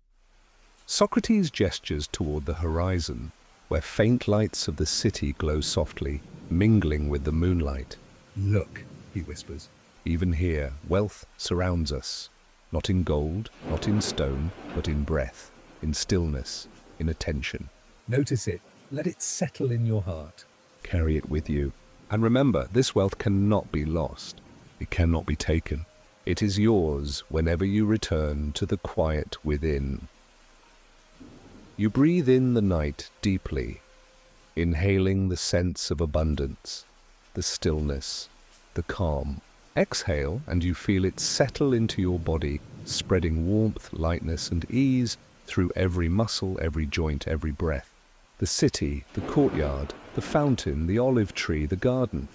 Socrates gestures toward the horizon. where faint lights of the city glow softly, mingling with the moonlight. Look, he whispers. Even here, wealth surrounds us, not in gold, not in stone, but in breath, in stillness, in attention. Notice it. Let it settle in your heart. Carry it with you. And remember, this wealth cannot be lost. It cannot be taken. It is yours whenever you return to the quiet within. You breathe in the night deeply, inhaling the sense of abundance, the stillness, the calm. Exhale, and you feel it settle into your body, spreading warmth, lightness, and ease through every muscle, every joint, every breath. The city, the courtyard, the fountain, the olive tree, the garden.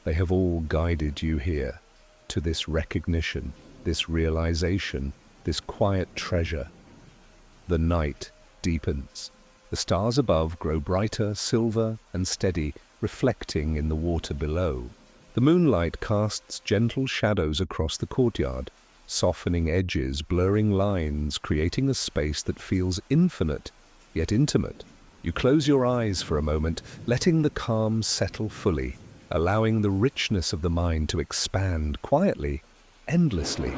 They have all guided you here, to this recognition, this realization, this quiet treasure. The night deepens. The stars above grow brighter, silver, and steady, reflecting in the water below. The moonlight casts gentle shadows across the courtyard, softening edges, blurring lines, creating a space that feels infinite, yet intimate. You close your eyes for a moment, letting the calm settle fully, allowing the richness of the mind to expand quietly, endlessly.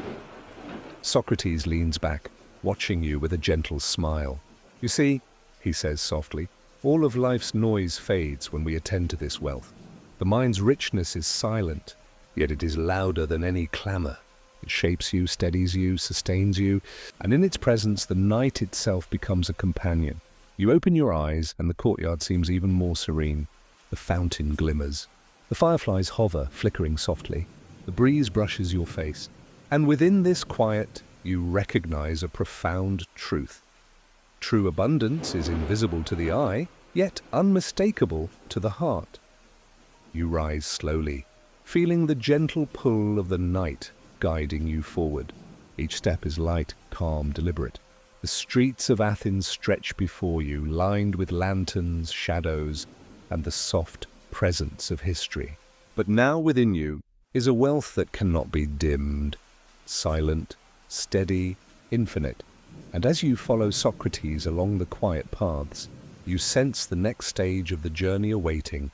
Socrates leans back, watching you with a gentle smile. You see, he says softly, all of life's noise fades when we attend to this wealth. The mind's richness is silent, yet it is louder than any clamor. It shapes you, steadies you, sustains you, and in its presence the night itself becomes a companion. You open your eyes, and the courtyard seems even more serene. The fountain glimmers. The fireflies hover, flickering softly. The breeze brushes your face. And within this quiet, you recognize a profound truth. True abundance is invisible to the eye, yet unmistakable to the heart. You rise slowly, feeling the gentle pull of the night guiding you forward. Each step is light, calm, deliberate. The streets of Athens stretch before you, lined with lanterns, shadows, and the soft presence of history. But now within you is a wealth that cannot be dimmed, silent, steady, infinite. And as you follow Socrates along the quiet paths, you sense the next stage of the journey awaiting,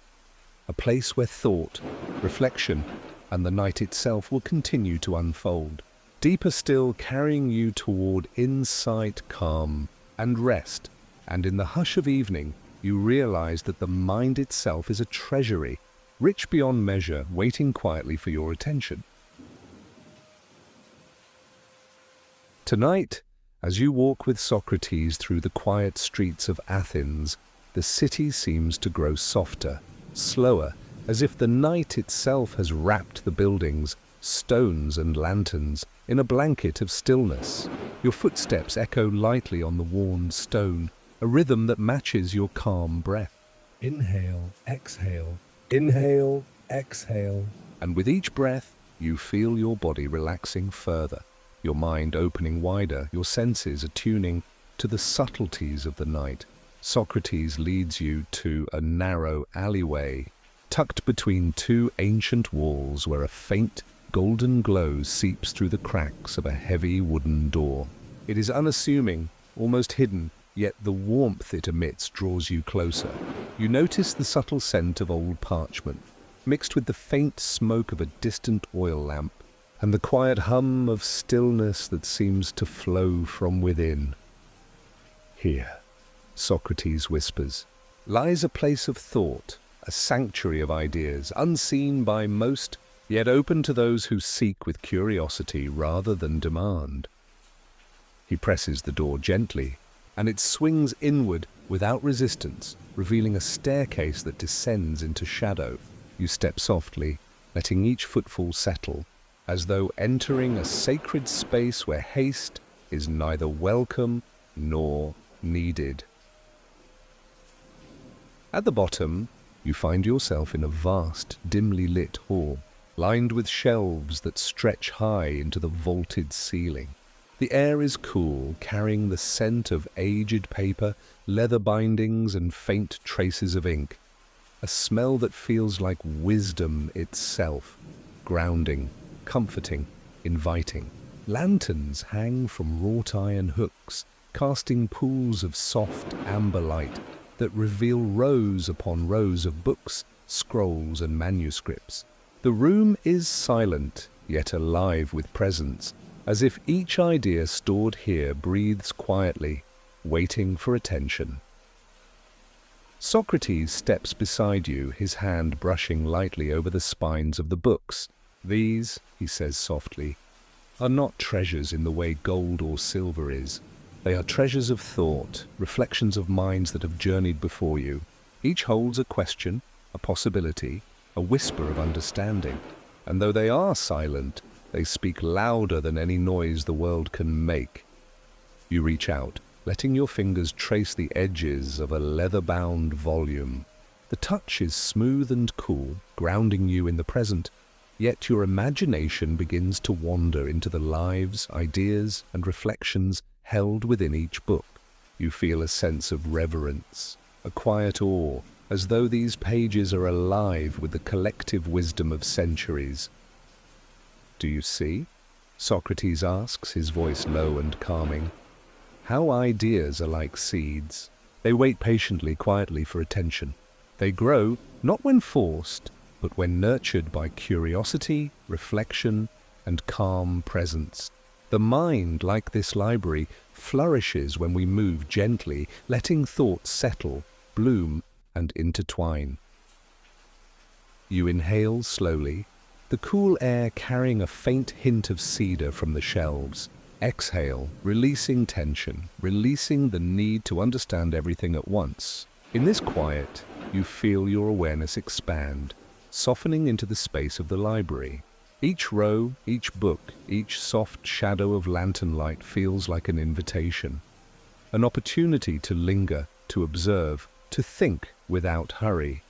a place where thought, reflection, and the night itself will continue to unfold, deeper still carrying you toward insight, calm, and rest. And in the hush of evening, you realize that the mind itself is a treasury, rich beyond measure, waiting quietly for your attention. Tonight, as you walk with Socrates through the quiet streets of Athens, the city seems to grow softer, slower, as if the night itself has wrapped the buildings, stones and lanterns, in a blanket of stillness. Your footsteps echo lightly on the worn stone, a rhythm that matches your calm breath. Inhale, exhale, inhale, exhale. And with each breath, you feel your body relaxing further, your mind opening wider, your senses attuning to the subtleties of the night. Socrates leads you to a narrow alleyway, tucked between two ancient walls where a faint golden glow seeps through the cracks of a heavy wooden door. It is unassuming, almost hidden, yet the warmth it emits draws you closer. You notice the subtle scent of old parchment, mixed with the faint smoke of a distant oil lamp, and the quiet hum of stillness that seems to flow from within. Here, Socrates whispers, lies a place of thought, a sanctuary of ideas, unseen by most, yet open to those who seek with curiosity rather than demand. He presses the door gently, and it swings inward without resistance, revealing a staircase that descends into shadow. You step softly, letting each footfall settle, as though entering a sacred space where haste is neither welcome nor needed. At the bottom, you find yourself in a vast, dimly lit hall, lined with shelves that stretch high into the vaulted ceiling. The air is cool, carrying the scent of aged paper, leather bindings, and faint traces of ink. A smell that feels like wisdom itself, grounding, comforting, inviting. Lanterns hang from wrought iron hooks, casting pools of soft amber light, that reveal rows upon rows of books, scrolls, and manuscripts. The room is silent, yet alive with presence, as if each idea stored here breathes quietly, waiting for attention. Socrates steps beside you, his hand brushing lightly over the spines of the books. "These," he says softly, "are not treasures in the way gold or silver is. They are treasures of thought, reflections of minds that have journeyed before you. Each holds a question, a possibility, a whisper of understanding. And though they are silent, they speak louder than any noise the world can make." You reach out, letting your fingers trace the edges of a leather-bound volume. The touch is smooth and cool, grounding you in the present, yet your imagination begins to wander into the lives, ideas, and reflections held within each book. You feel a sense of reverence, a quiet awe, as though these pages are alive with the collective wisdom of centuries. "Do you see?" Socrates asks, his voice low and calming. "How ideas are like seeds. They wait patiently, quietly for attention. They grow, not when forced, but when nurtured by curiosity, reflection, and calm presence. The mind, like this library, flourishes when we move gently, letting thoughts settle, bloom, and intertwine." You inhale slowly, the cool air carrying a faint hint of cedar from the shelves. Exhale, releasing tension, releasing the need to understand everything at once. In this quiet, you feel your awareness expand, softening into the space of the library. Each row, each book, each soft shadow of lantern light feels like an invitation, an opportunity to linger, to observe, to think without hurry.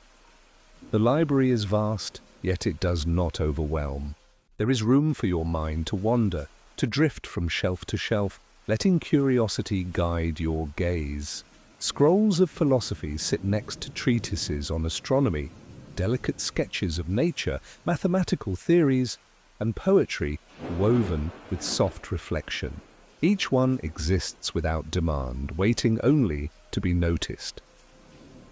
The library is vast, yet it does not overwhelm. There is room for your mind to wander, to drift from shelf to shelf, letting curiosity guide your gaze. Scrolls of philosophy sit next to treatises on astronomy, delicate sketches of nature, mathematical theories, and poetry woven with soft reflection. Each one exists without demand, waiting only to be noticed.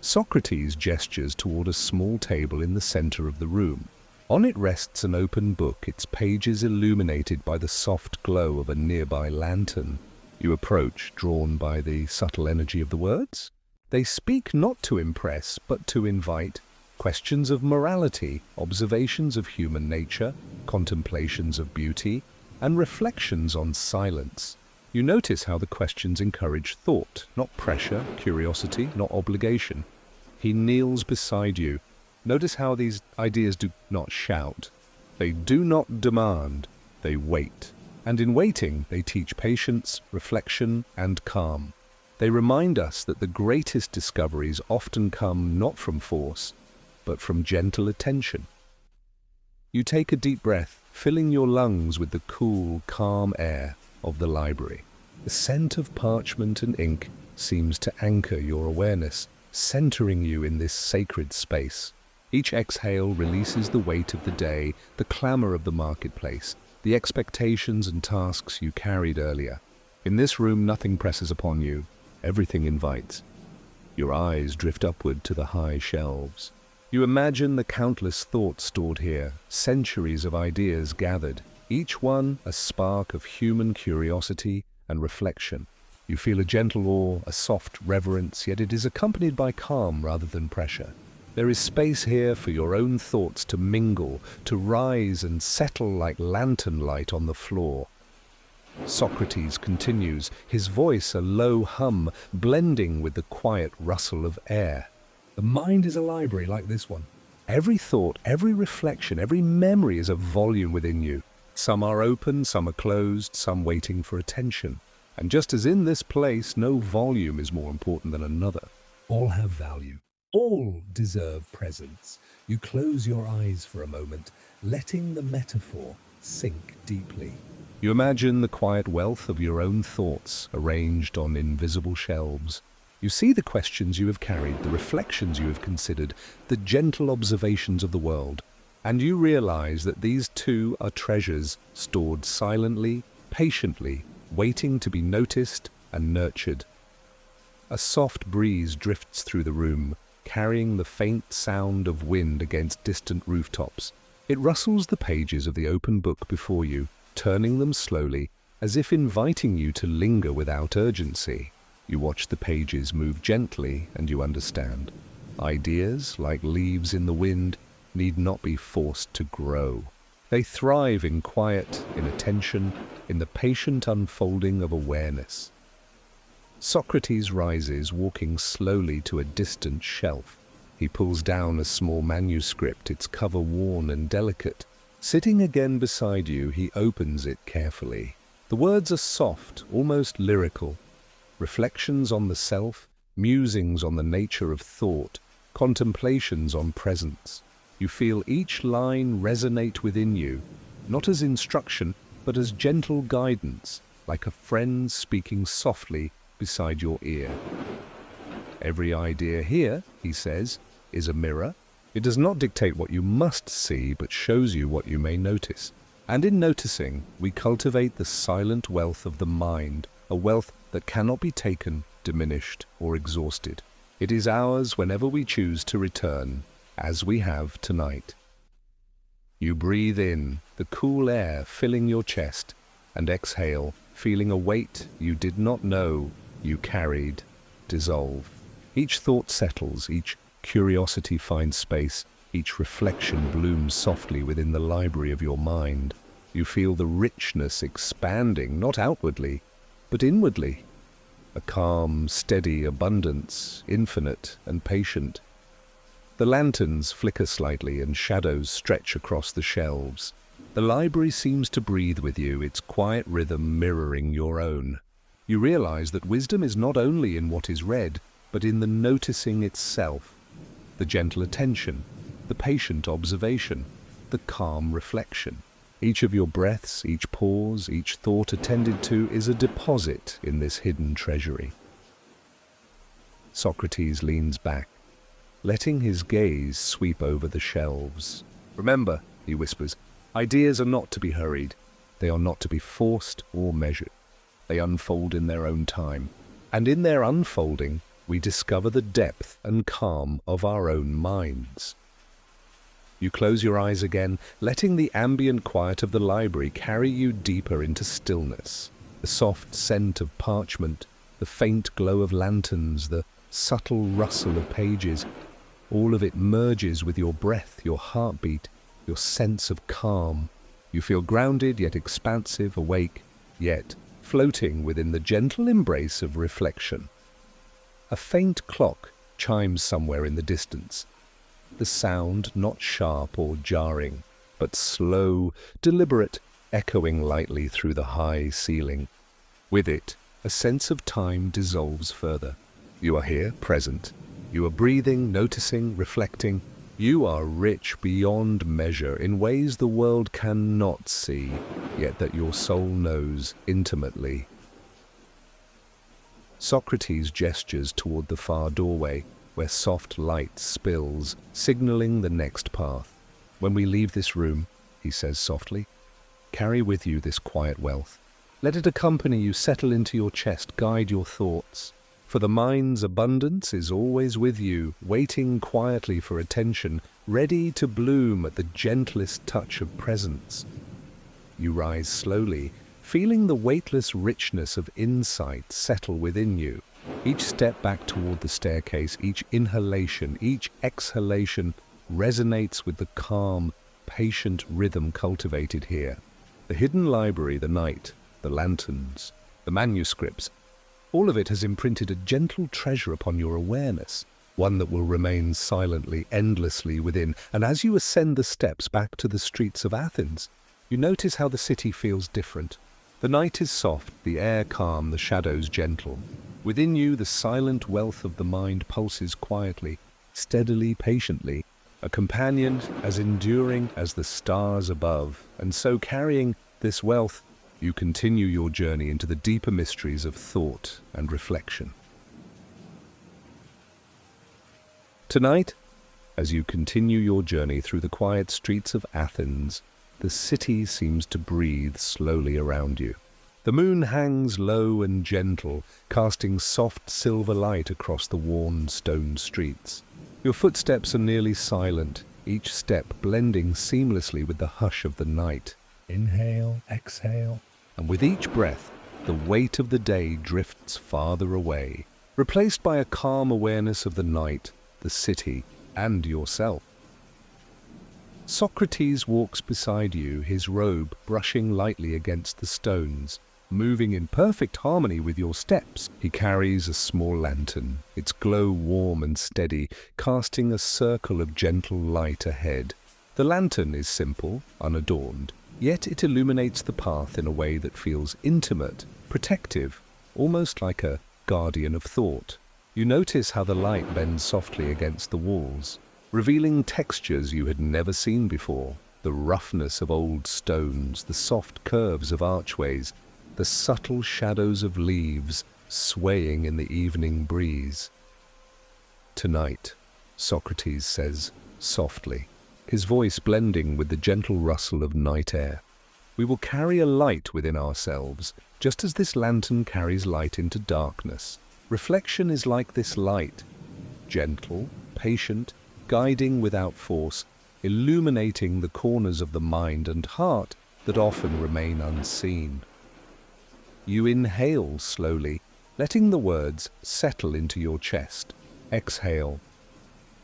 Socrates gestures toward a small table in the center of the room. On it rests an open book, its pages illuminated by the soft glow of a nearby lantern. You approach, drawn by the subtle energy of the words. They speak not to impress, but to invite. Questions of morality, observations of human nature, contemplations of beauty, and reflections on silence. You notice how the questions encourage thought, not pressure, curiosity, not obligation. He kneels beside you. Notice how these ideas do not shout. They do not demand, they wait. And in waiting, they teach patience, reflection, and calm. They remind us that the greatest discoveries often come not from force, but from gentle attention. You take a deep breath, filling your lungs with the cool, calm air of the library. The scent of parchment and ink seems to anchor your awareness, centering you in this sacred space. Each exhale releases the weight of the day, the clamor of the marketplace, the expectations and tasks you carried earlier. In this room, nothing presses upon you. Everything invites. Your eyes drift upward to the high shelves. You imagine the countless thoughts stored here, centuries of ideas gathered, each one a spark of human curiosity and reflection. You feel a gentle awe, a soft reverence, yet it is accompanied by calm rather than pressure. There is space here for your own thoughts to mingle, to rise and settle like lantern light on the floor. Socrates continues, his voice a low hum, blending with the quiet rustle of air. The mind is a library like this one. Every thought, every reflection, every memory is a volume within you. Some are open, some are closed, some waiting for attention. And just as in this place, no volume is more important than another. All have value. All deserve presence. You close your eyes for a moment, letting the metaphor sink deeply. You imagine the quiet wealth of your own thoughts arranged on invisible shelves. You see the questions you have carried, the reflections you have considered, the gentle observations of the world, and you realize that these too are treasures stored silently, patiently, waiting to be noticed and nurtured. A soft breeze drifts through the room, carrying the faint sound of wind against distant rooftops. It rustles the pages of the open book before you, turning them slowly, as if inviting you to linger without urgency. You watch the pages move gently, and you understand. Ideas, like leaves in the wind, need not be forced to grow. They thrive in quiet, in attention, in the patient unfolding of awareness. Socrates rises, walking slowly to a distant shelf. He pulls down a small manuscript, its cover worn and delicate. Sitting again beside you, he opens it carefully. The words are soft, almost lyrical. Reflections on the self, musings on the nature of thought, contemplations on presence. You feel each line resonate within you, not as instruction, but as gentle guidance, like a friend speaking softly beside your ear. Every idea here, he says, is a mirror. It does not dictate what you must see, but shows you what you may notice. And in noticing, we cultivate the silent wealth of the mind, a wealth that cannot be taken, diminished, or exhausted. It is ours whenever we choose to return, as we have tonight. You breathe in, the cool air filling your chest, and exhale, feeling a weight you did not know you carried dissolve. Each thought settles, each curiosity finds space, each reflection blooms softly within the library of your mind. You feel the richness expanding, not outwardly, but inwardly. A calm, steady abundance, infinite and patient. The lanterns flicker slightly and shadows stretch across the shelves. The library seems to breathe with you, its quiet rhythm mirroring your own. You realize that wisdom is not only in what is read, but in the noticing itself, the gentle attention, the patient observation, the calm reflection. Each of your breaths, each pause, each thought attended to is a deposit in this hidden treasury. Socrates leans back, letting his gaze sweep over the shelves. Remember, he whispers, ideas are not to be hurried. They are not to be forced or measured. They unfold in their own time. And in their unfolding, we discover the depth and calm of our own minds. You close your eyes again, letting the ambient quiet of the library carry you deeper into stillness. The soft scent of parchment, the faint glow of lanterns, the subtle rustle of pages, all of it merges with your breath, your heartbeat, your sense of calm. You feel grounded, yet expansive, awake, yet floating within the gentle embrace of reflection. A faint clock chimes somewhere in the distance. The sound not sharp or jarring, but slow, deliberate, echoing lightly through the high ceiling. With it, a sense of time dissolves further. You are here, present. You are breathing, noticing, reflecting. You are rich beyond measure in ways the world cannot see, yet that your soul knows intimately. Socrates gestures toward the far doorway, where soft light spills, signaling the next path. When we leave this room, he says softly, carry with you this quiet wealth. Let it accompany you, settle into your chest, guide your thoughts. For the mind's abundance is always with you, waiting quietly for attention, ready to bloom at the gentlest touch of presence. You rise slowly, feeling the weightless richness of insight settle within you. Each step back toward the staircase, each inhalation, each exhalation resonates with the calm, patient rhythm cultivated here. The hidden library, the night, the lanterns, the manuscripts, all of it has imprinted a gentle treasure upon your awareness, one that will remain silently, endlessly within. And as you ascend the steps back to the streets of Athens, you notice how the city feels different. The night is soft, the air calm, the shadows gentle. Within you, the silent wealth of the mind pulses quietly, steadily, patiently, a companion as enduring as the stars above. And so, carrying this wealth, you continue your journey into the deeper mysteries of thought and reflection. Tonight, as you continue your journey through the quiet streets of Athens, the city seems to breathe slowly around you. The moon hangs low and gentle, casting soft silver light across the worn stone streets. Your footsteps are nearly silent, each step blending seamlessly with the hush of the night. Inhale, exhale. And with each breath, the weight of the day drifts farther away, replaced by a calm awareness of the night, the city, and yourself. Socrates walks beside you, his robe brushing lightly against the stones, moving in perfect harmony with your steps. He carries a small lantern, its glow warm and steady, casting a circle of gentle light ahead. The lantern is simple, unadorned, yet it illuminates the path in a way that feels intimate, protective, almost like a guardian of thought. You notice how the light bends softly against the walls, revealing textures you had never seen before. The roughness of old stones, the soft curves of archways, the subtle shadows of leaves swaying in the evening breeze. Tonight, Socrates says softly, his voice blending with the gentle rustle of night air, we will carry a light within ourselves, just as this lantern carries light into darkness. Reflection is like this light, gentle, patient, guiding without force, illuminating the corners of the mind and heart that often remain unseen. You inhale slowly, letting the words settle into your chest. Exhale.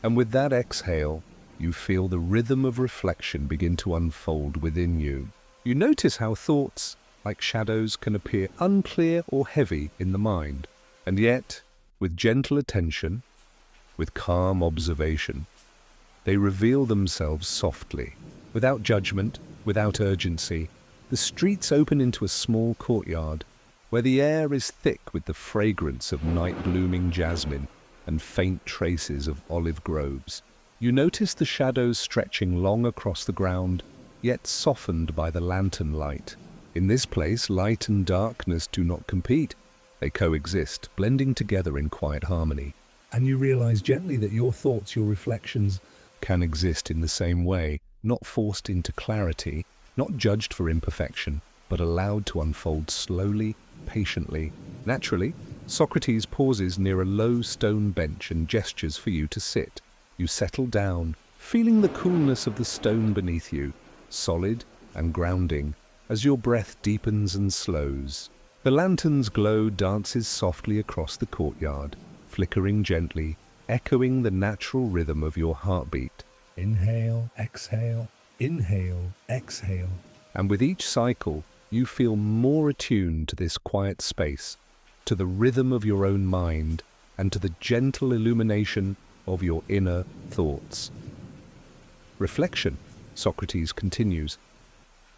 And with that exhale, you feel the rhythm of reflection begin to unfold within you. You notice how thoughts, like shadows, can appear unclear or heavy in the mind. And yet, with gentle attention, with calm observation, they reveal themselves softly, without judgment, without urgency. The streets open into a small courtyard, where the air is thick with the fragrance of night-blooming jasmine and faint traces of olive groves. You notice the shadows stretching long across the ground, yet softened by the lantern light. In this place, light and darkness do not compete. They coexist, blending together in quiet harmony. And you realize gently that your thoughts, your reflections, can exist in the same way, not forced into clarity, not judged for imperfection, but allowed to unfold slowly, patiently. Naturally, Socrates pauses near a low stone bench and gestures for you to sit. You settle down, feeling the coolness of the stone beneath you, solid and grounding, as your breath deepens and slows. The lantern's glow dances softly across the courtyard, flickering gently, echoing the natural rhythm of your heartbeat. Inhale, exhale, inhale, exhale. And with each cycle, you feel more attuned to this quiet space, to the rhythm of your own mind, and to the gentle illumination of your inner thoughts. Reflection, Socrates continues,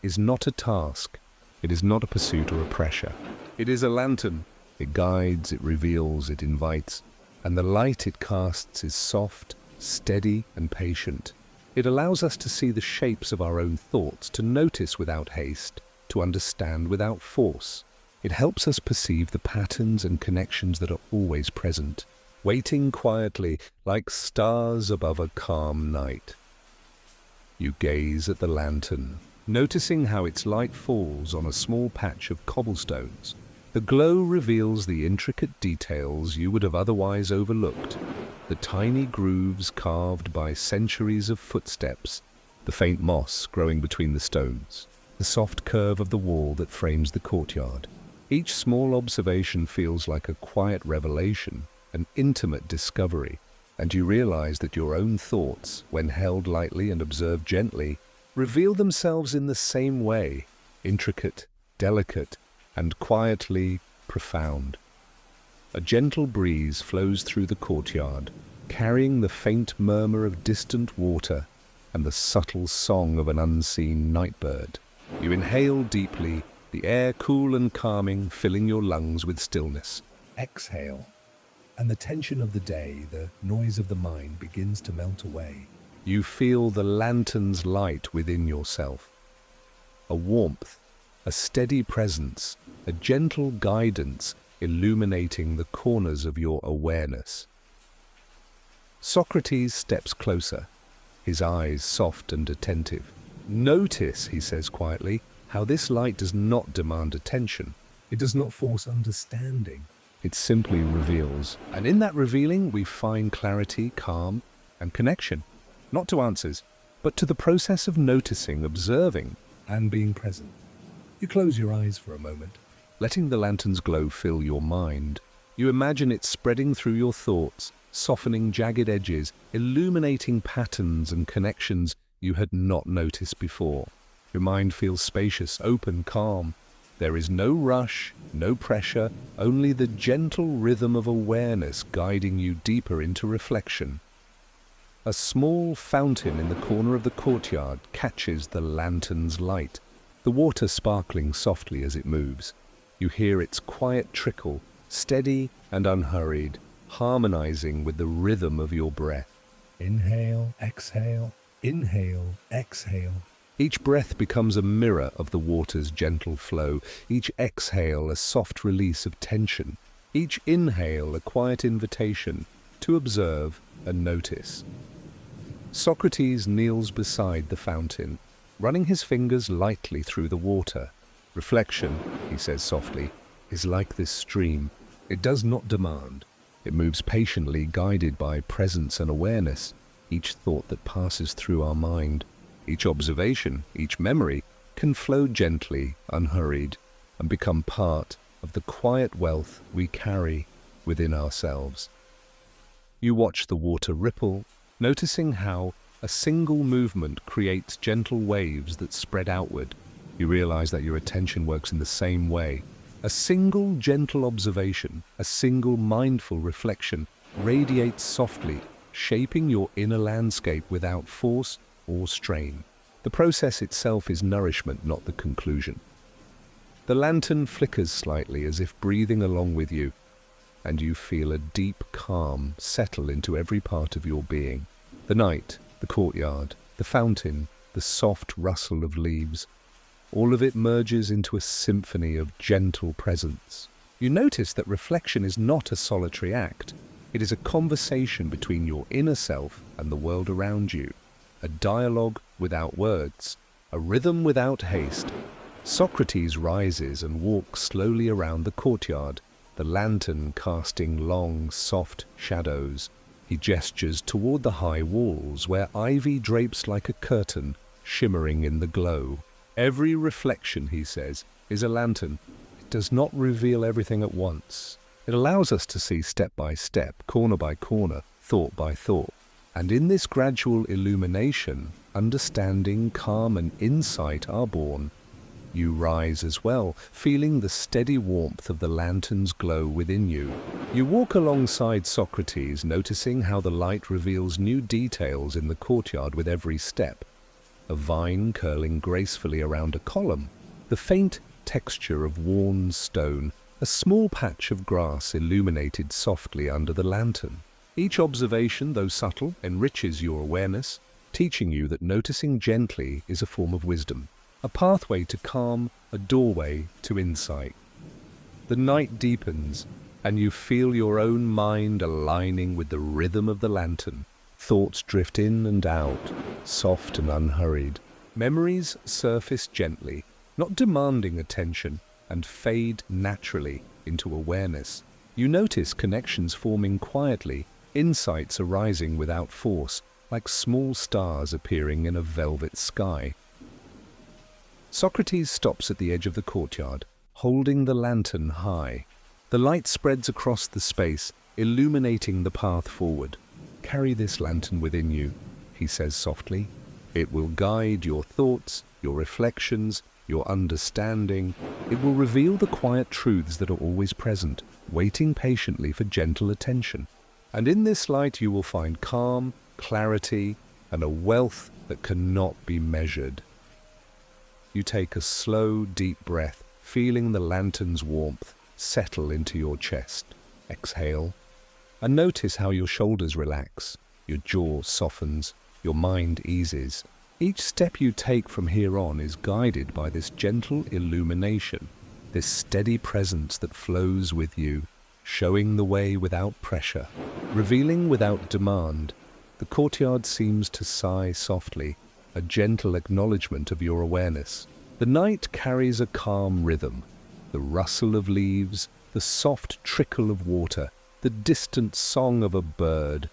is not a task. It is not a pursuit or a pressure. It is a lantern. It guides, it reveals, it invites, and the light it casts is soft, steady, and patient. It allows us to see the shapes of our own thoughts, to notice without haste, to understand without force. It helps us perceive the patterns and connections that are always present, waiting quietly like stars above a calm night. You gaze at the lantern, noticing how its light falls on a small patch of cobblestones. The glow reveals the intricate details you would have otherwise overlooked, the tiny grooves carved by centuries of footsteps, the faint moss growing between the stones, the soft curve of the wall that frames the courtyard. Each small observation feels like a quiet revelation, an intimate discovery, and you realize that your own thoughts, when held lightly and observed gently, reveal themselves in the same way, intricate, delicate, and quietly profound. A gentle breeze flows through the courtyard, carrying the faint murmur of distant water and the subtle song of an unseen nightbird. You inhale deeply, the air cool and calming, filling your lungs with stillness. Exhale, and the tension of the day, the noise of the mind begins to melt away. You feel the lantern's light within yourself. A warmth, a steady presence, a gentle guidance illuminating the corners of your awareness. Socrates steps closer, his eyes soft and attentive. Notice, he says quietly, how this light does not demand attention. It does not force understanding. It simply reveals. And in that revealing, we find clarity, calm, and connection. Not to answers, but to the process of noticing, observing, And being present. You close your eyes for a moment. letting the lantern's glow fill your mind. You imagine it spreading through your thoughts, softening jagged edges, illuminating patterns and connections you had not noticed before. Your mind feels spacious, open, calm. There is no rush, no pressure, only the gentle rhythm of awareness guiding you deeper into reflection. A small fountain in the corner of the courtyard catches the lantern's light, the water sparkling softly as it moves. You hear its quiet trickle, steady and unhurried, harmonizing with the rhythm of your breath. Inhale, exhale, inhale, exhale. Each breath becomes a mirror of the water's gentle flow, each exhale a soft release of tension, each inhale a quiet invitation to observe and notice. Socrates kneels beside the fountain, running his fingers lightly through the water. Reflection, he says softly, is like this stream. It does not demand. It moves patiently, guided by presence and awareness. Each thought that passes through our mind, each observation, each memory, can flow gently, unhurried, and become part of the quiet wealth we carry within ourselves. You watch the water ripple, noticing how a single movement creates gentle waves that spread outward. You realize that your attention works in the same way. A single gentle observation, a single mindful reflection radiates softly, shaping your inner landscape without force or strain. The process itself is nourishment, not the conclusion. The lantern flickers slightly as if breathing along with you, and you feel a deep calm settle into every part of your being. The night, the courtyard, the fountain, the soft rustle of leaves, all of it merges into a symphony of gentle presence. You notice that reflection is not a solitary act. It is a conversation between your inner self and the world around you. A dialogue without words, a rhythm without haste. Socrates rises and walks slowly around the courtyard, the lantern casting long, soft shadows. He gestures toward the high walls, where ivy drapes like a curtain, shimmering in the glow. Every reflection, he says, is a lantern. It does not reveal everything at once. It allows us to see step by step, corner by corner, thought by thought. And in this gradual illumination, understanding, calm, and insight are born. You rise as well, feeling the steady warmth of the lantern's glow within you. You walk alongside Socrates, noticing how the light reveals new details in the courtyard with every step. A vine curling gracefully around a column, the faint texture of worn stone, a small patch of grass illuminated softly under the lantern. Each observation, though subtle, enriches your awareness, teaching you that noticing gently is a form of wisdom, a pathway to calm, a doorway to insight. The night deepens, and you feel your own mind aligning with the rhythm of the lantern. Thoughts drift in and out, soft and unhurried. Memories surface gently, not demanding attention, and fade naturally into awareness. You notice connections forming quietly, insights arising without force, like small stars appearing in a velvet sky. Socrates stops at the edge of the courtyard, holding the lantern high. The light spreads across the space, illuminating the path forward. "Carry this lantern within you," he says softly. "It will guide your thoughts, your reflections, your understanding. It will reveal the quiet truths that are always present, waiting patiently for gentle attention. And in this light you will find calm, clarity, and a wealth that cannot be measured." You take a slow, deep breath, feeling the lantern's warmth settle into your chest. Exhale, and notice how your shoulders relax, your jaw softens, your mind eases. Each step you take from here on is guided by this gentle illumination, this steady presence that flows with you, showing the way without pressure, revealing without demand. The courtyard seems to sigh softly, a gentle acknowledgement of your awareness. The night carries a calm rhythm. the rustle of leaves, the soft trickle of water, the distant song of a bird,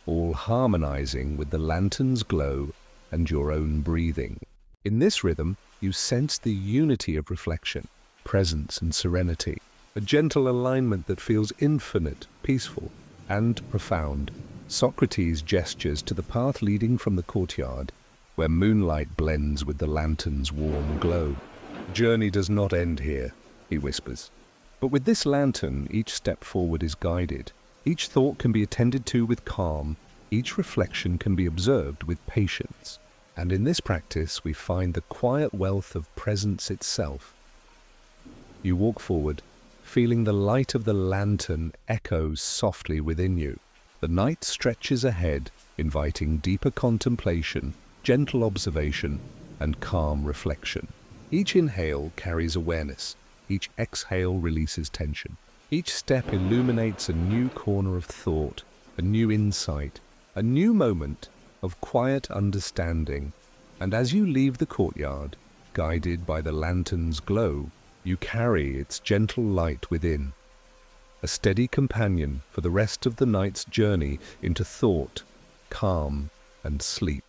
all harmonizing with the lantern's glow and your own breathing. In this rhythm, you sense the unity of reflection, presence and serenity, a gentle alignment that feels infinite, peaceful, and profound. Socrates gestures to the path leading from the courtyard, where moonlight blends with the lantern's warm glow. "The journey does not end here," he whispers. "But with this lantern, each step forward is guided. Each thought can be attended to with calm, each reflection can be observed with patience. And in this practice, we find the quiet wealth of presence itself." You walk forward, feeling the light of the lantern echo softly within you. The night stretches ahead, inviting deeper contemplation, gentle observation, and calm reflection. Each inhale carries awareness. Each exhale releases tension. Each step illuminates a new corner of thought, a new insight, a new moment of quiet understanding. And as you leave the courtyard, guided by the lantern's glow, you carry its gentle light within, a steady companion for the rest of the night's journey into thought, calm, and sleep.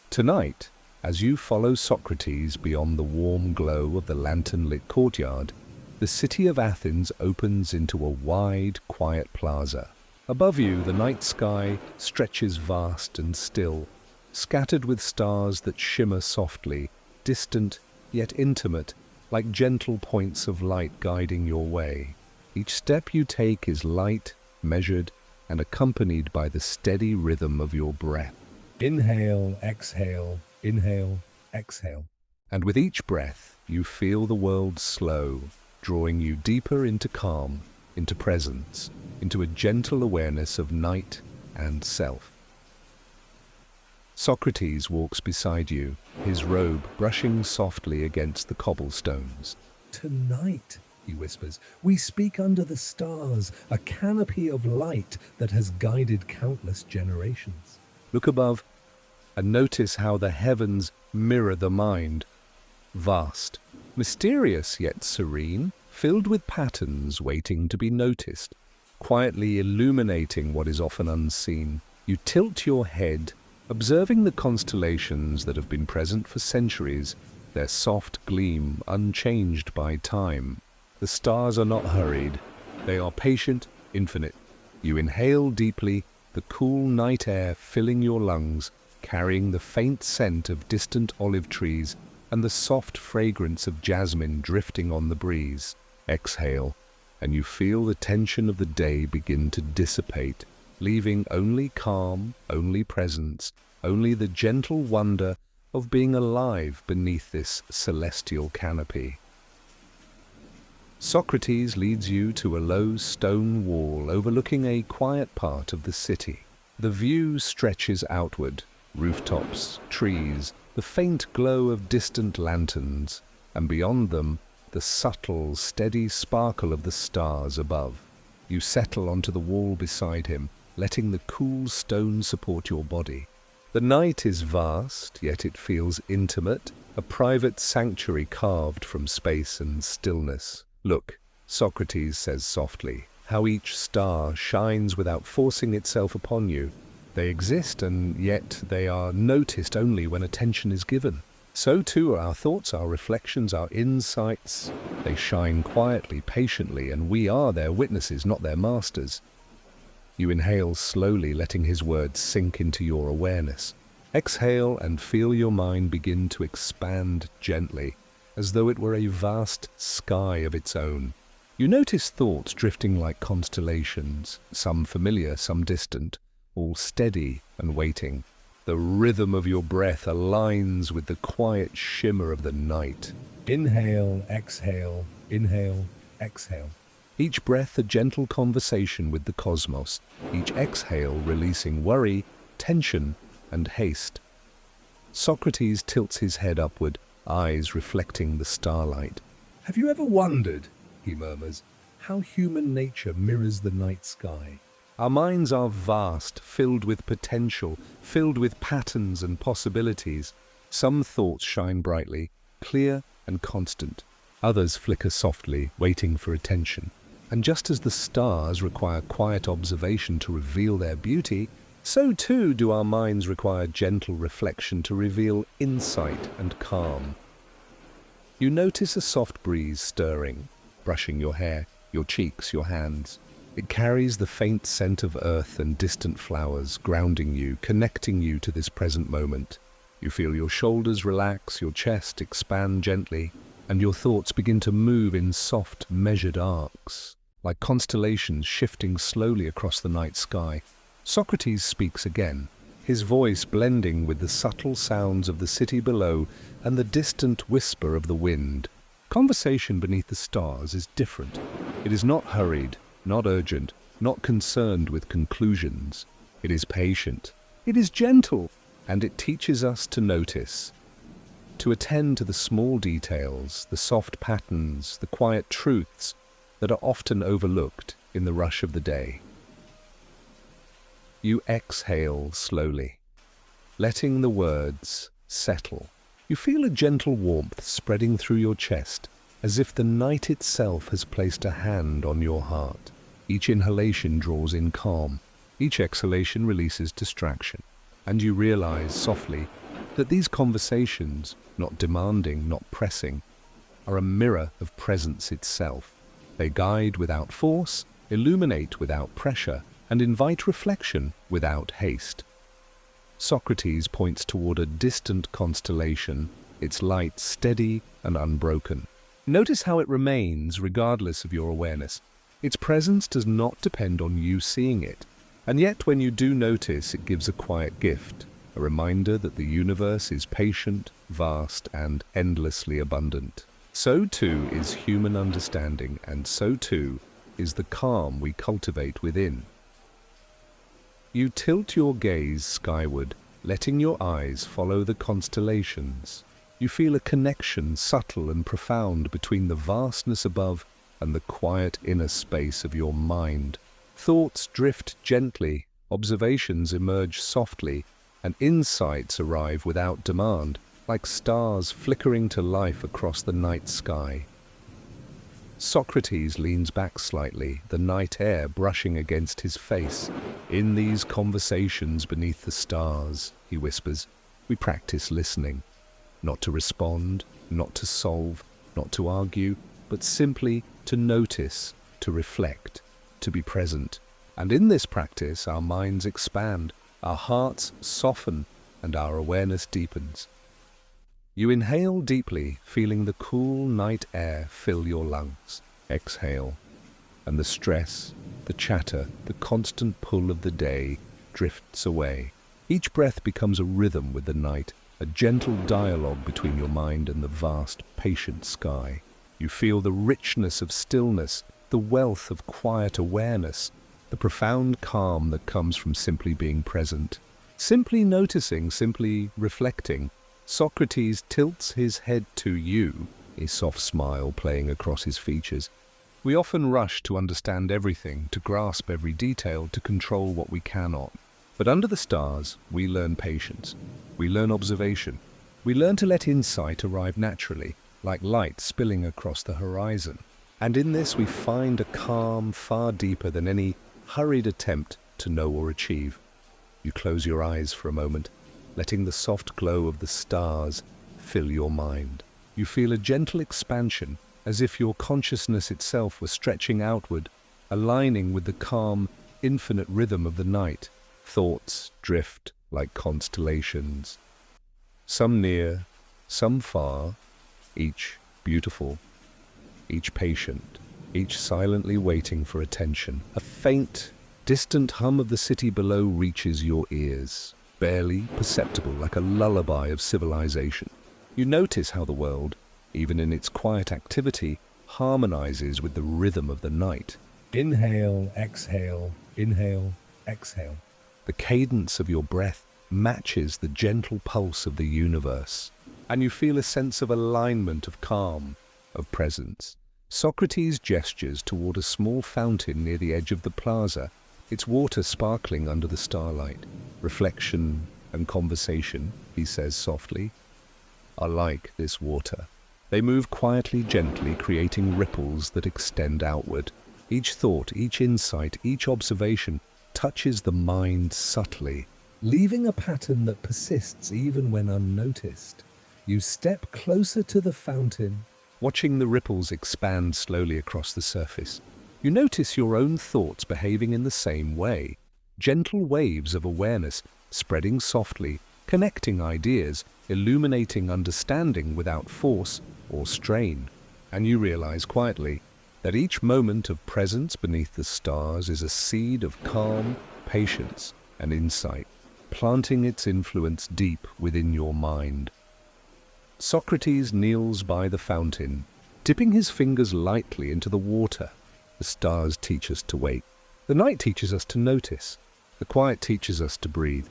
Tonight, as you follow Socrates beyond the warm glow of the lantern-lit courtyard, the city of Athens opens into a wide, quiet plaza. Above you, the night sky stretches vast and still, scattered with stars that shimmer softly, distant yet intimate, like gentle points of light guiding your way. Each step you take is light, measured, and accompanied by the steady rhythm of your breath. Inhale, exhale, inhale, exhale. And with each breath, you feel the world slow, drawing you deeper into calm, into presence, into a gentle awareness of night and self. Socrates walks beside you, his robe brushing softly against the cobblestones. "Tonight," he whispers, "we speak under the stars, a canopy of light that has guided countless generations." Look above and notice how the heavens mirror the mind. Vast, mysterious yet serene, filled with patterns waiting to be noticed, quietly illuminating what is often unseen. You tilt your head, observing the constellations that have been present for centuries, their soft gleam unchanged by time. The stars are not hurried. They are patient, infinite. You inhale deeply, the cool night air filling your lungs, carrying the faint scent of distant olive trees and the soft fragrance of jasmine drifting on the breeze. Exhale, and you feel the tension of the day begin to dissipate, leaving only calm, only presence, only the gentle wonder of being alive beneath this celestial canopy. Socrates leads you to a low stone wall overlooking a quiet part of the city. The view stretches outward, rooftops, trees, the faint glow of distant lanterns, and beyond them, the subtle, steady sparkle of the stars above. You settle onto the wall beside him, letting the cool stone support your body. The night is vast, yet it feels intimate, a private sanctuary carved from space and stillness. "Look," Socrates says softly, "how each star shines without forcing itself upon you. They exist, and yet they are noticed only when attention is given. So too are our thoughts, our reflections, our insights. They shine quietly, patiently, and we are their witnesses, not their masters." You inhale slowly, letting his words sink into your awareness. Exhale and feel your mind begin to expand gently, as though it were a vast sky of its own. You notice thoughts drifting like constellations, some familiar, some distant, all steady and waiting. The rhythm of your breath aligns with the quiet shimmer of the night. Inhale, exhale, inhale, exhale. Each breath a gentle conversation with the cosmos, each exhale releasing worry, tension, and haste. Socrates tilts his head upward, eyes reflecting the starlight. "Have you ever wondered," he murmurs, "how human nature mirrors the night sky?" Our minds are vast, filled with potential, filled with patterns and possibilities. Some thoughts shine brightly, clear and constant. Others flicker softly, waiting for attention. And just as the stars require quiet observation to reveal their beauty, so too do our minds require gentle reflection to reveal insight and calm. You notice a soft breeze stirring, brushing your hair, your cheeks, your hands. It carries the faint scent of earth and distant flowers, grounding you, connecting you to this present moment. You feel your shoulders relax, your chest expand gently, and your thoughts begin to move in soft, measured arcs, like constellations shifting slowly across the night sky. Socrates speaks again, his voice blending with the subtle sounds of the city below and the distant whisper of the wind. Conversation beneath the stars is different. It is not hurried, not urgent, not concerned with conclusions. It is patient. It is gentle, and it teaches us to notice, to attend to the small details, the soft patterns, the quiet truths that are often overlooked in the rush of the day. You exhale slowly, letting the words settle. You feel a gentle warmth spreading through your chest, as if the night itself has placed a hand on your heart. Each inhalation draws in calm. Each exhalation releases distraction. And you realize softly that these conversations, not demanding, not pressing, are a mirror of presence itself. They guide without force, illuminate without pressure, and invite reflection without haste. Socrates points toward a distant constellation, its light steady and unbroken. Notice how it remains regardless of your awareness. Its presence does not depend on you seeing it. And yet when you do notice, it gives a quiet gift, a reminder that the universe is patient, vast, and endlessly abundant. So too is human understanding, and so too is the calm we cultivate within. You tilt your gaze skyward, letting your eyes follow the constellations. You feel a connection, subtle and profound, between the vastness above and the quiet inner space of your mind. Thoughts drift gently, observations emerge softly, and insights arrive without demand, like stars flickering to life across the night sky. Socrates leans back slightly, the night air brushing against his face. In these conversations beneath the stars, he whispers, we practice listening. Not to respond, not to solve, not to argue, but simply to notice, to reflect, to be present. And in this practice, our minds expand, our hearts soften, and our awareness deepens. You inhale deeply, feeling the cool night air fill your lungs. Exhale, and the stress, the chatter, the constant pull of the day drifts away. Each breath becomes a rhythm with the night, a gentle dialogue between your mind and the vast, patient sky. You feel the richness of stillness, the wealth of quiet awareness, the profound calm that comes from simply being present. Simply noticing, simply reflecting. Socrates tilts his head to you, a soft smile playing across his features. We often rush to understand everything, to grasp every detail, to control what we cannot. But under the stars, we learn patience. We learn observation. We learn to let insight arrive naturally, like light spilling across the horizon. And in this we find a calm far deeper than any hurried attempt to know or achieve. You close your eyes for a moment, letting the soft glow of the stars fill your mind. You feel a gentle expansion, as if your consciousness itself were stretching outward, aligning with the calm, infinite rhythm of the night. Thoughts drift like constellations, some near, some far, each beautiful, each patient, each silently waiting for attention. A faint, distant hum of the city below reaches your ears, barely perceptible, like a lullaby of civilization. You notice how the world, even in its quiet activity, harmonizes with the rhythm of the night. Inhale, exhale, inhale, exhale. The cadence of your breath matches the gentle pulse of the universe, and you feel a sense of alignment, of calm, of presence. Socrates gestures toward a small fountain near the edge of the plaza, its water sparkling under the starlight. Reflection and conversation, he says softly, are like this water. They move quietly, gently, creating ripples that extend outward. Each thought, each insight, each observation touches the mind subtly, leaving a pattern that persists even when unnoticed. You step closer to the fountain, watching the ripples expand slowly across the surface. You notice your own thoughts behaving in the same way. Gentle waves of awareness spreading softly, connecting ideas, illuminating understanding without force or strain. And you realize quietly that each moment of presence beneath the stars is a seed of calm, patience, and insight, planting its influence deep within your mind. Socrates kneels by the fountain, dipping his fingers lightly into the water. The stars teach us to wait. The night teaches us to notice. The quiet teaches us to breathe.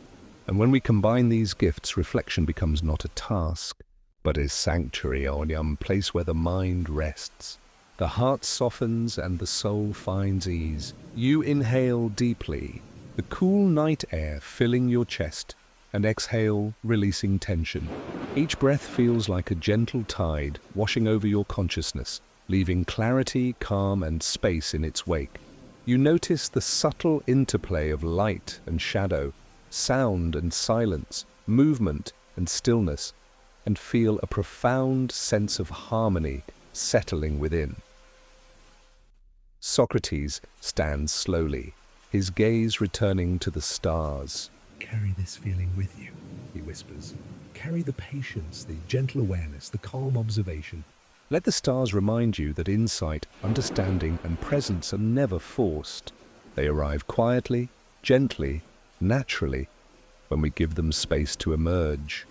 And when we combine these gifts, reflection becomes not a task, but a sanctuary, a place where the mind rests. The heart softens and the soul finds ease. You inhale deeply, the cool night air filling your chest, and exhale, releasing tension. Each breath feels like a gentle tide washing over your consciousness, leaving clarity, calm, and space in its wake. You notice the subtle interplay of light and shadow, sound and silence, movement and stillness, and feel a profound sense of harmony settling within. Socrates stands slowly, his gaze returning to the stars. "Carry this feeling with you," he whispers. "Carry the patience, the gentle awareness, the calm observation." Let the stars remind you that insight, understanding, and presence are never forced. They arrive quietly, gently, naturally, when we give them space to emerge.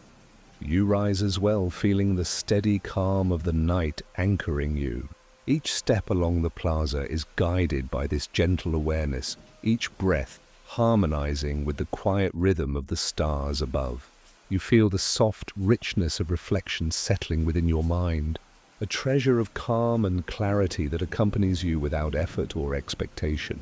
You rise as well, feeling the steady calm of the night anchoring you. Each step along the plaza is guided by this gentle awareness, each breath harmonizing with the quiet rhythm of the stars above. You feel the soft richness of reflection settling within your mind, a treasure of calm and clarity that accompanies you without effort or expectation.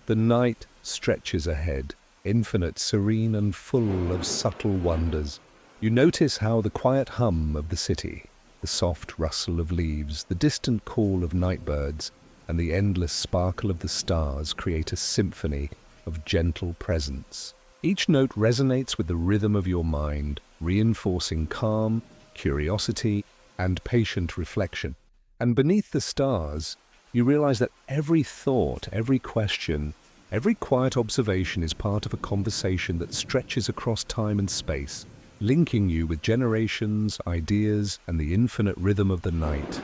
The night stretches ahead, infinite, serene, and full of subtle wonders. You notice how the quiet hum of the city, the soft rustle of leaves, the distant call of nightbirds, and the endless sparkle of the stars create a symphony of gentle presence. Each note resonates with the rhythm of your mind, reinforcing calm, curiosity, and patient reflection. And beneath the stars, you realize that every thought, every question, every quiet observation is part of a conversation that stretches across time and space, linking you with generations, ideas, and the infinite rhythm of the night.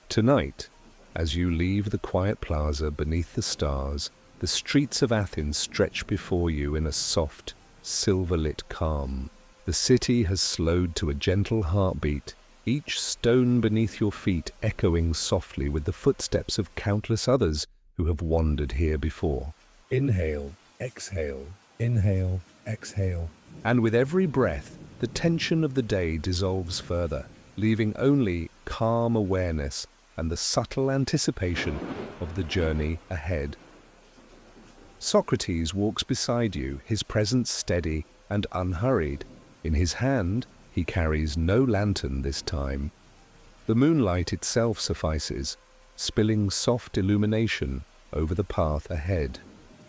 Tonight, as you leave the quiet plaza beneath the stars, the streets of Athens stretch before you in a soft, silver-lit calm. The city has slowed to a gentle heartbeat, each stone beneath your feet echoing softly with the footsteps of countless others who have wandered here before. Inhale, exhale, inhale, exhale. And with every breath, the tension of the day dissolves further, leaving only calm awareness and the subtle anticipation of the journey ahead. Socrates walks beside you, his presence steady and unhurried. In his hand, he carries no lantern this time. The moonlight itself suffices, spilling soft illumination over the path ahead.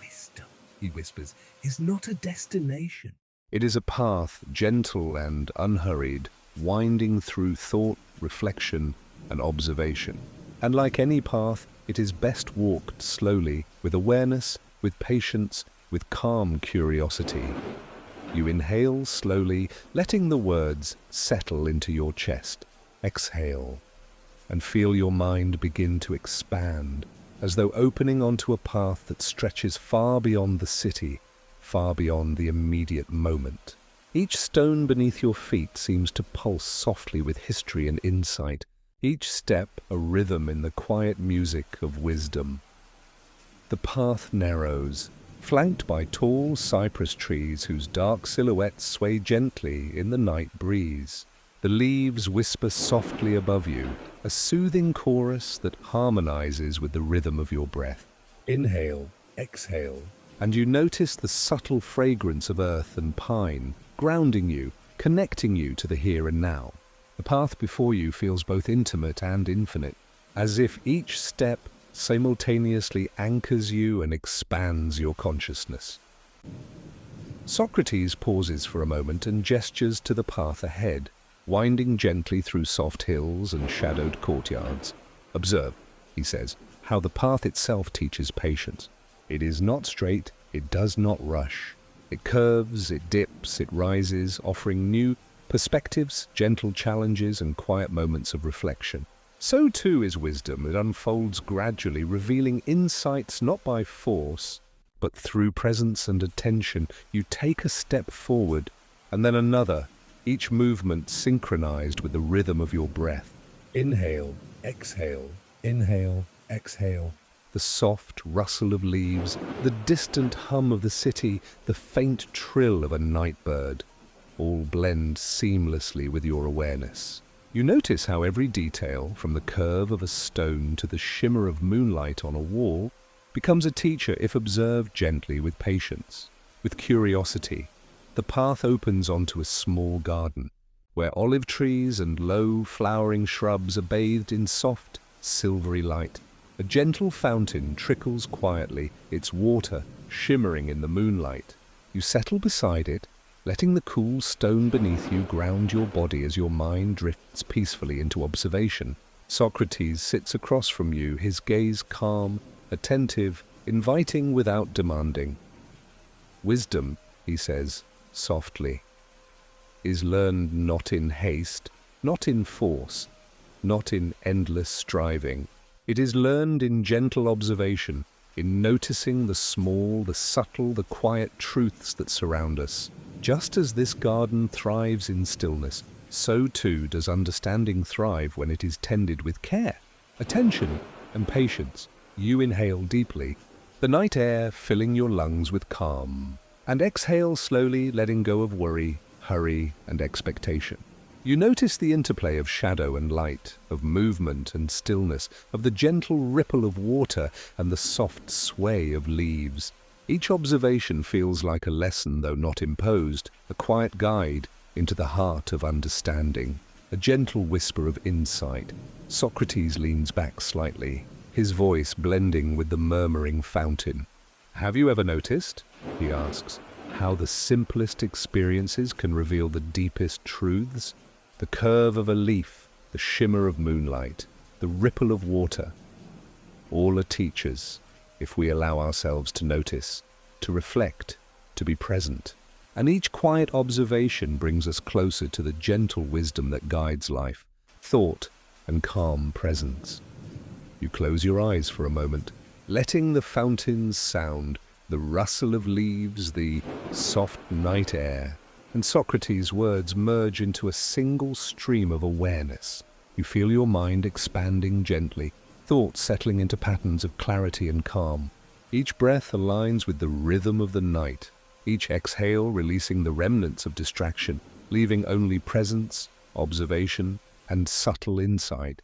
"Wisdom," he whispers, "is not a destination. It is a path, gentle and unhurried, winding through thought, reflection, and observation. And like any path, it is best walked slowly, with awareness, with patience, with calm curiosity. You inhale slowly, letting the words settle into your chest. Exhale, and feel your mind begin to expand, as though opening onto a path that stretches far beyond the city, far beyond the immediate moment. Each stone beneath your feet seems to pulse softly with history and insight, each step a rhythm in the quiet music of wisdom. The path narrows, flanked by tall cypress trees whose dark silhouettes sway gently in the night breeze. The leaves whisper softly above you, a soothing chorus that harmonizes with the rhythm of your breath. Inhale, exhale, and you notice the subtle fragrance of earth and pine, grounding you, connecting you to the here and now. The path before you feels both intimate and infinite, as if each step simultaneously anchors you and expands your consciousness. Socrates pauses for a moment and gestures to the path ahead, winding gently through soft hills and shadowed courtyards. "Observe," he says, "how the path itself teaches patience. It is not straight, it does not rush. It curves, it dips, it rises, offering new perspectives, gentle challenges, and quiet moments of reflection. So too is wisdom. It unfolds gradually, revealing insights not by force, but through presence and attention. You take a step forward, and then another, each movement synchronized with the rhythm of your breath. Inhale, exhale, inhale, exhale. The soft rustle of leaves, the distant hum of the city, the faint trill of a night bird, all blend seamlessly with your awareness. You notice how every detail, from the curve of a stone to the shimmer of moonlight on a wall, becomes a teacher if observed gently with patience, with curiosity. The path opens onto a small garden, where olive trees and low flowering shrubs are bathed in soft, silvery light. A gentle fountain trickles quietly, its water shimmering in the moonlight. You settle beside it, letting the cool stone beneath you ground your body as your mind drifts peacefully into observation. Socrates sits across from you, his gaze calm, attentive, inviting without demanding. "Wisdom," he says, softly, "is learned not in haste, not in force, not in endless striving. It is learned in gentle observation, in noticing the small, the subtle, the quiet truths that surround us. Just as this garden thrives in stillness, so too does understanding thrive when it is tended with care, attention, and patience." You inhale deeply, the night air filling your lungs with calm, and exhale slowly, letting go of worry, hurry, and expectation. You notice the interplay of shadow and light, of movement and stillness, of the gentle ripple of water and the soft sway of leaves. Each observation feels like a lesson, though not imposed, a quiet guide into the heart of understanding, a gentle whisper of insight. Socrates leans back slightly, his voice blending with the murmuring fountain. "Have you ever noticed," he asks, "how the simplest experiences can reveal the deepest truths? The curve of a leaf, the shimmer of moonlight, the ripple of water, all are teachers if we allow ourselves to notice, to reflect, to be present. And each quiet observation brings us closer to the gentle wisdom that guides life, thought, and calm presence." You close your eyes for a moment, letting the fountain's sound, the rustle of leaves, the soft night air, and Socrates' words merge into a single stream of awareness. You feel your mind expanding gently, thoughts settling into patterns of clarity and calm. Each breath aligns with the rhythm of the night, each exhale releasing the remnants of distraction, leaving only presence, observation, and subtle insight.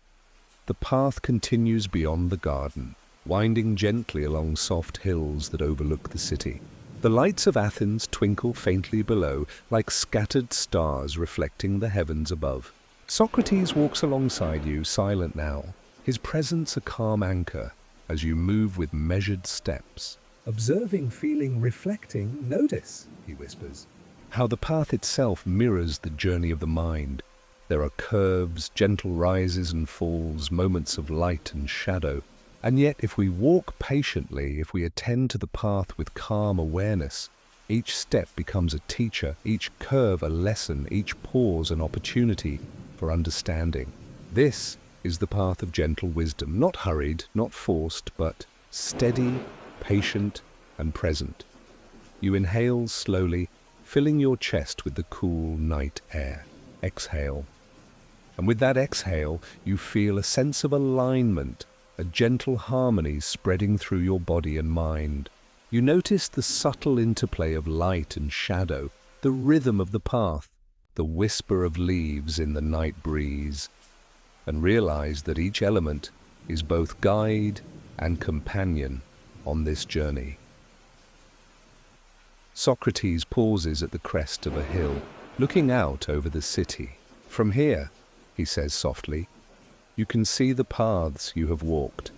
The path continues beyond the garden, winding gently along soft hills that overlook the city. The lights of Athens twinkle faintly below, like scattered stars reflecting the heavens above. Socrates walks alongside you, silent now, his presence a calm anchor as you move with measured steps. "Observing, feeling, reflecting, notice," he whispers. How the path itself mirrors the journey of the mind. There are curves, gentle rises and falls, moments of light and shadow. And yet, if we walk patiently, if we attend to the path with calm awareness, each step becomes a teacher, each curve a lesson, each pause an opportunity for understanding. This is the path of gentle wisdom, not hurried, not forced, but steady, patient, and present. You inhale slowly, filling your chest with the cool night air. Exhale. And with that exhale, you feel a sense of alignment, a gentle harmony spreading through your body and mind. You notice the subtle interplay of light and shadow, the rhythm of the path, the whisper of leaves in the night breeze, and realize that each element is both guide and companion on this journey. Socrates pauses at the crest of a hill, looking out over the city. "From here," he says softly, "you can see the paths you have walked,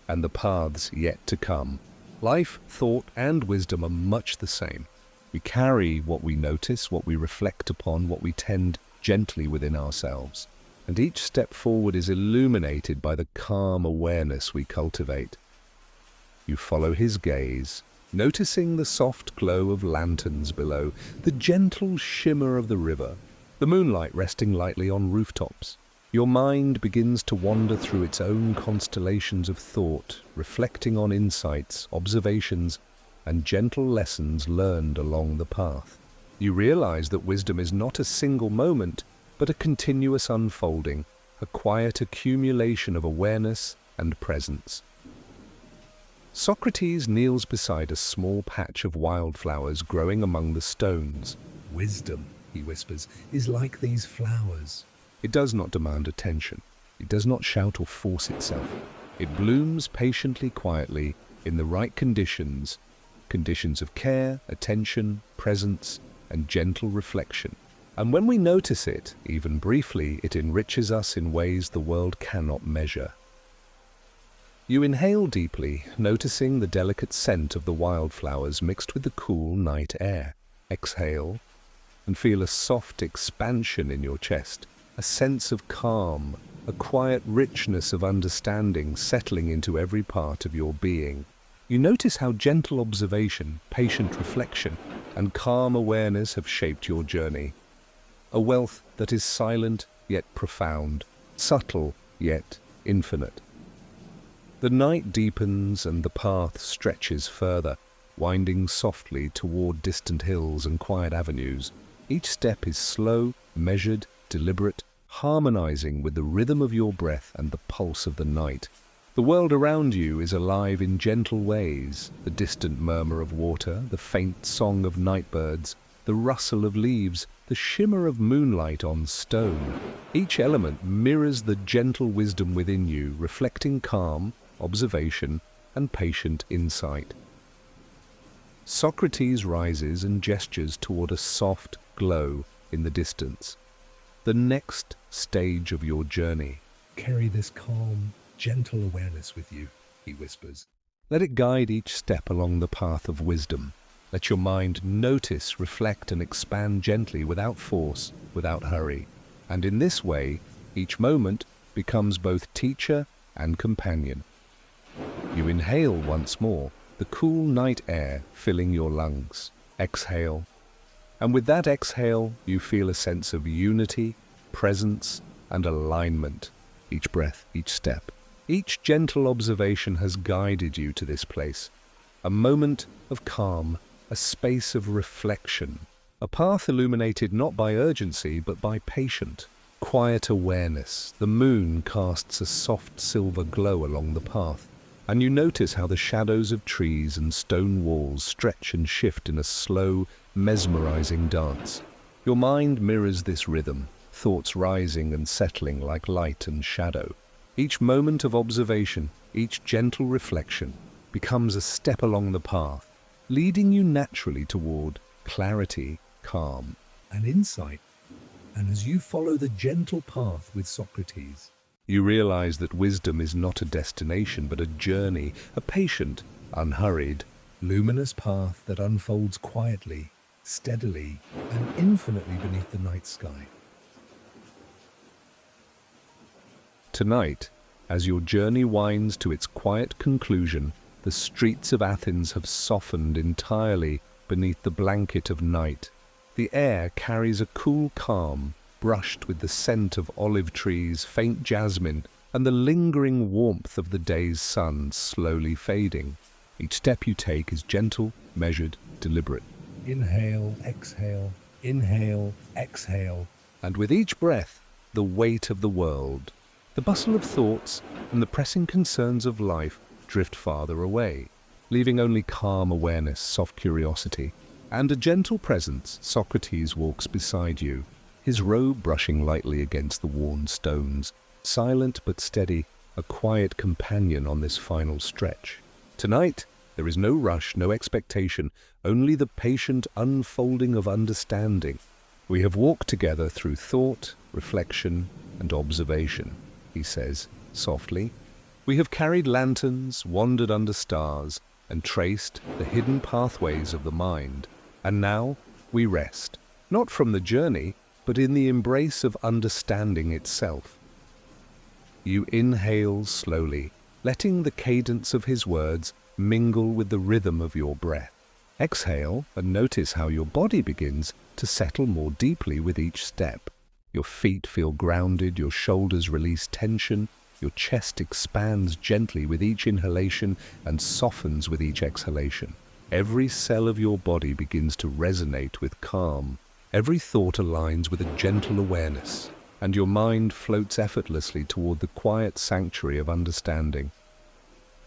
and the paths yet to come." Life, thought, and wisdom are much the same. We carry what we notice, what we reflect upon, what we tend gently within ourselves. And each step forward is illuminated by the calm awareness we cultivate. You follow his gaze, noticing the soft glow of lanterns below, the gentle shimmer of the river, the moonlight resting lightly on rooftops. Your mind begins to wander through its own constellations of thought, reflecting on insights, observations, and gentle lessons learned along the path. You realize that wisdom is not a single moment, but a continuous unfolding, a quiet accumulation of awareness and presence. Socrates kneels beside a small patch of wildflowers growing among the stones. "Wisdom," he whispers, "is like these flowers." It does not demand attention. It does not shout or force itself. It blooms patiently, quietly, in the right conditions of care, attention, presence, and gentle reflection. And when we notice it, even briefly, it enriches us in ways the world cannot measure. You inhale deeply, noticing the delicate scent of the wildflowers mixed with the cool night air. Exhale, and feel a soft expansion in your chest, a sense of calm, a quiet richness of understanding settling into every part of your being. You notice how gentle observation, patient reflection, and calm awareness have shaped your journey. A wealth that is silent yet profound, subtle yet infinite. The night deepens and the path stretches further, winding softly toward distant hills and quiet avenues. Each step is slow, measured, deliberate, harmonizing with the rhythm of your breath and the pulse of the night. The world around you is alive in gentle ways, the distant murmur of water, the faint song of nightbirds, the rustle of leaves, the shimmer of moonlight on stone. Each element mirrors the gentle wisdom within you, reflecting calm, observation, and patient insight. Socrates rises and gestures toward a soft glow in the distance. The next stage of your journey. "Carry this calm, gentle awareness with you," he whispers. Let it guide each step along the path of wisdom. Let your mind notice, reflect, and expand gently, without force, without hurry. And in this way, each moment becomes both teacher and companion. You inhale once more, the cool night air filling your lungs. Exhale. And with that exhale, you feel a sense of unity, presence, and alignment. Each breath, each step, each gentle observation has guided you to this place. A moment of calm, a space of reflection, a path illuminated not by urgency but by patient, quiet awareness. The moon casts a soft silver glow along the path, and you notice how the shadows of trees and stone walls stretch and shift in a slow, mesmerizing dance. Your mind mirrors this rhythm, thoughts rising and settling like light and shadow. Each moment of observation, each gentle reflection, becomes a step along the path, leading you naturally toward clarity, calm, and insight. And as you follow the gentle path with Socrates, you realize that wisdom is not a destination but a journey, a patient, unhurried, luminous path that unfolds quietly, steadily, and infinitely beneath the night sky. Tonight, as your journey winds to its quiet conclusion, the streets of Athens have softened entirely beneath the blanket of night. The air carries a cool calm, brushed with the scent of olive trees, faint jasmine, and the lingering warmth of the day's sun slowly fading. Each step you take is gentle, measured, deliberate. Inhale, exhale, inhale, exhale. And with each breath, the weight of the world, the bustle of thoughts, and the pressing concerns of life drift farther away, leaving only calm awareness, soft curiosity, and a gentle presence. Socrates walks beside you, his robe brushing lightly against the worn stones, silent but steady, a quiet companion on this final stretch. Tonight, There is no rush, no expectation, only the patient unfolding of understanding. We have walked together through thought, reflection, and observation, he says, softly. We have carried lanterns, wandered under stars, and traced the hidden pathways of the mind. And now we rest, not from the journey, but in the embrace of understanding itself. You inhale slowly, letting the cadence of his words mingle with the rhythm of your breath. Exhale and notice how your body begins to settle more deeply with each step. Your feet feel grounded, your shoulders release tension, your chest expands gently with each inhalation and softens with each exhalation. Every cell of your body begins to resonate with calm. Every thought aligns with a gentle awareness, and your mind floats effortlessly toward the quiet sanctuary of understanding.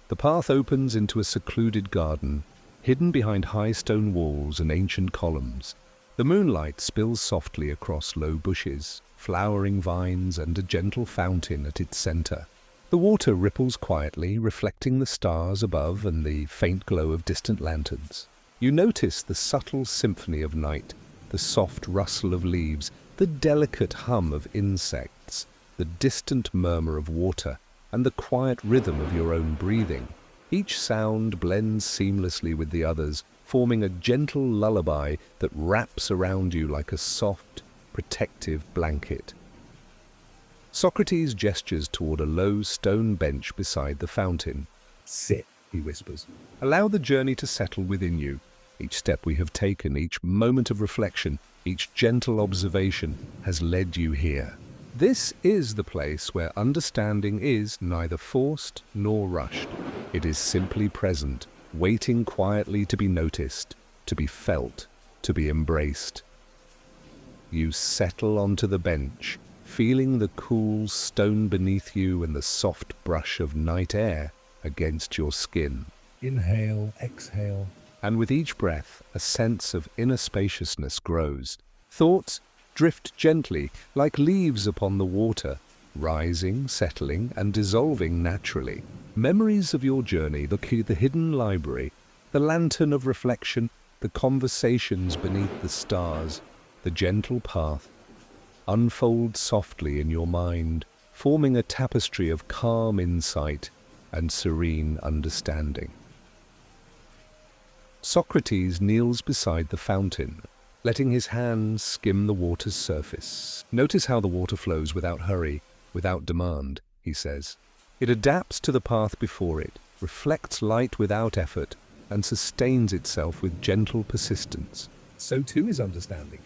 The path opens into a secluded garden, hidden behind high stone walls and ancient columns. The moonlight spills softly across low bushes, flowering vines, and a gentle fountain at its center. The water ripples quietly, reflecting the stars above and the faint glow of distant lanterns. You notice the subtle symphony of night, the soft rustle of leaves, the delicate hum of insects, the distant murmur of water, and the quiet rhythm of your own breathing. Each sound blends seamlessly with the others, forming a gentle lullaby that wraps around you like a soft, protective blanket. Socrates gestures toward a low stone bench beside the fountain. Sit, he whispers. Allow the journey to settle within you. Each step we have taken, each moment of reflection, each gentle observation has led you here. This is the place where understanding is neither forced nor rushed. It is simply present, waiting quietly to be noticed, to be felt, to be embraced. You settle onto the bench, feeling the cool stone beneath you and the soft brush of night air against your skin. Inhale, exhale. And with each breath, a sense of inner spaciousness grows. Thoughts drift gently, like leaves upon the water, rising, settling, and dissolving naturally. Memories of your journey, the hidden library, the lantern of reflection, the conversations beneath the stars, the gentle path, unfold softly in your mind, forming a tapestry of calm insight and serene understanding. Socrates kneels beside the fountain, letting his hands skim the water's surface. Notice how the water flows without hurry, without demand, he says. It adapts to the path before it, reflects light without effort, and sustains itself with gentle persistence. So too is understanding.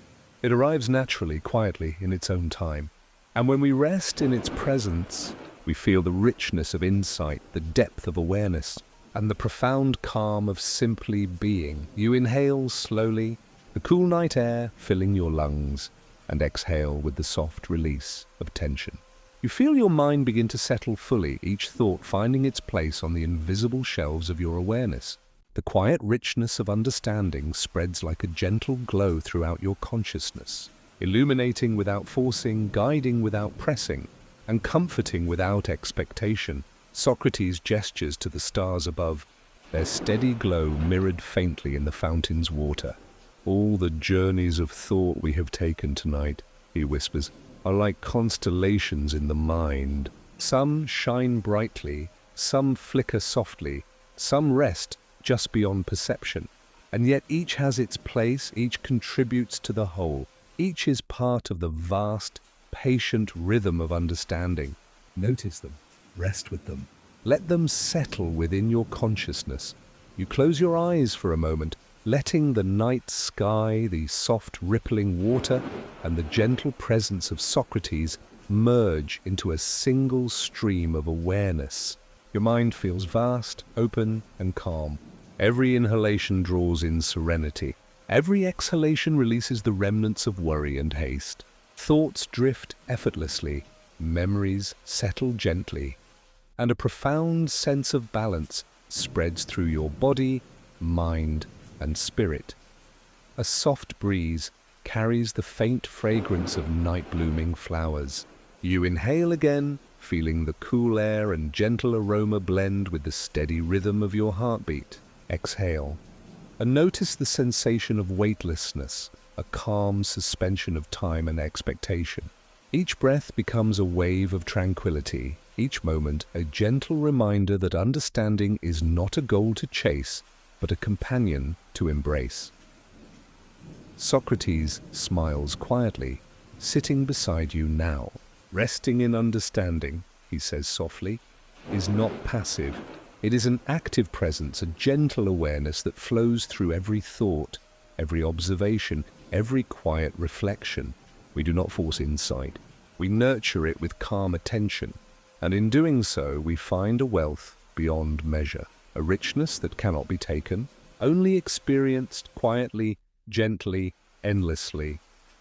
It arrives naturally, quietly, in its own time. And when we rest in its presence, we feel the richness of insight, the depth of awareness, and the profound calm of simply being. You inhale slowly, the cool night air filling your lungs, and exhale with the soft release of tension. You feel your mind begin to settle fully, each thought finding its place on the invisible shelves of your awareness. The quiet richness of understanding spreads like a gentle glow throughout your consciousness, illuminating without forcing, guiding without pressing, and comforting without expectation. Socrates gestures to the stars above, their steady glow mirrored faintly in the fountain's water. All the journeys of thought we have taken tonight, he whispers, are like constellations in the mind. Some shine brightly, some flicker softly, some rest just beyond perception. And yet each has its place, each contributes to the whole. Each is part of the vast, patient rhythm of understanding. Notice them, rest with them. Let them settle within your consciousness. You close your eyes for a moment, letting the night sky, the soft rippling water, and the gentle presence of Socrates merge into a single stream of awareness. Your mind feels vast, open, and calm. Every inhalation draws in serenity. Every exhalation releases the remnants of worry and haste. Thoughts drift effortlessly, memories settle gently, and a profound sense of balance spreads through your body, mind, and spirit. A soft breeze carries the faint fragrance of night-blooming flowers. You inhale again, feeling the cool air and gentle aroma blend with the steady rhythm of your heartbeat. Exhale, and notice the sensation of weightlessness, a calm suspension of time and expectation. Each breath becomes a wave of tranquility, each moment a gentle reminder that understanding is not a goal to chase, but a companion to embrace. Socrates smiles quietly, sitting beside you now. Resting in understanding, he says softly, is not passive. It is an active presence, a gentle awareness that flows through every thought, every observation, every quiet reflection. We do not force insight. We nurture it with calm attention, and in doing so we find a wealth beyond measure, a richness that cannot be taken, only experienced quietly, gently, endlessly.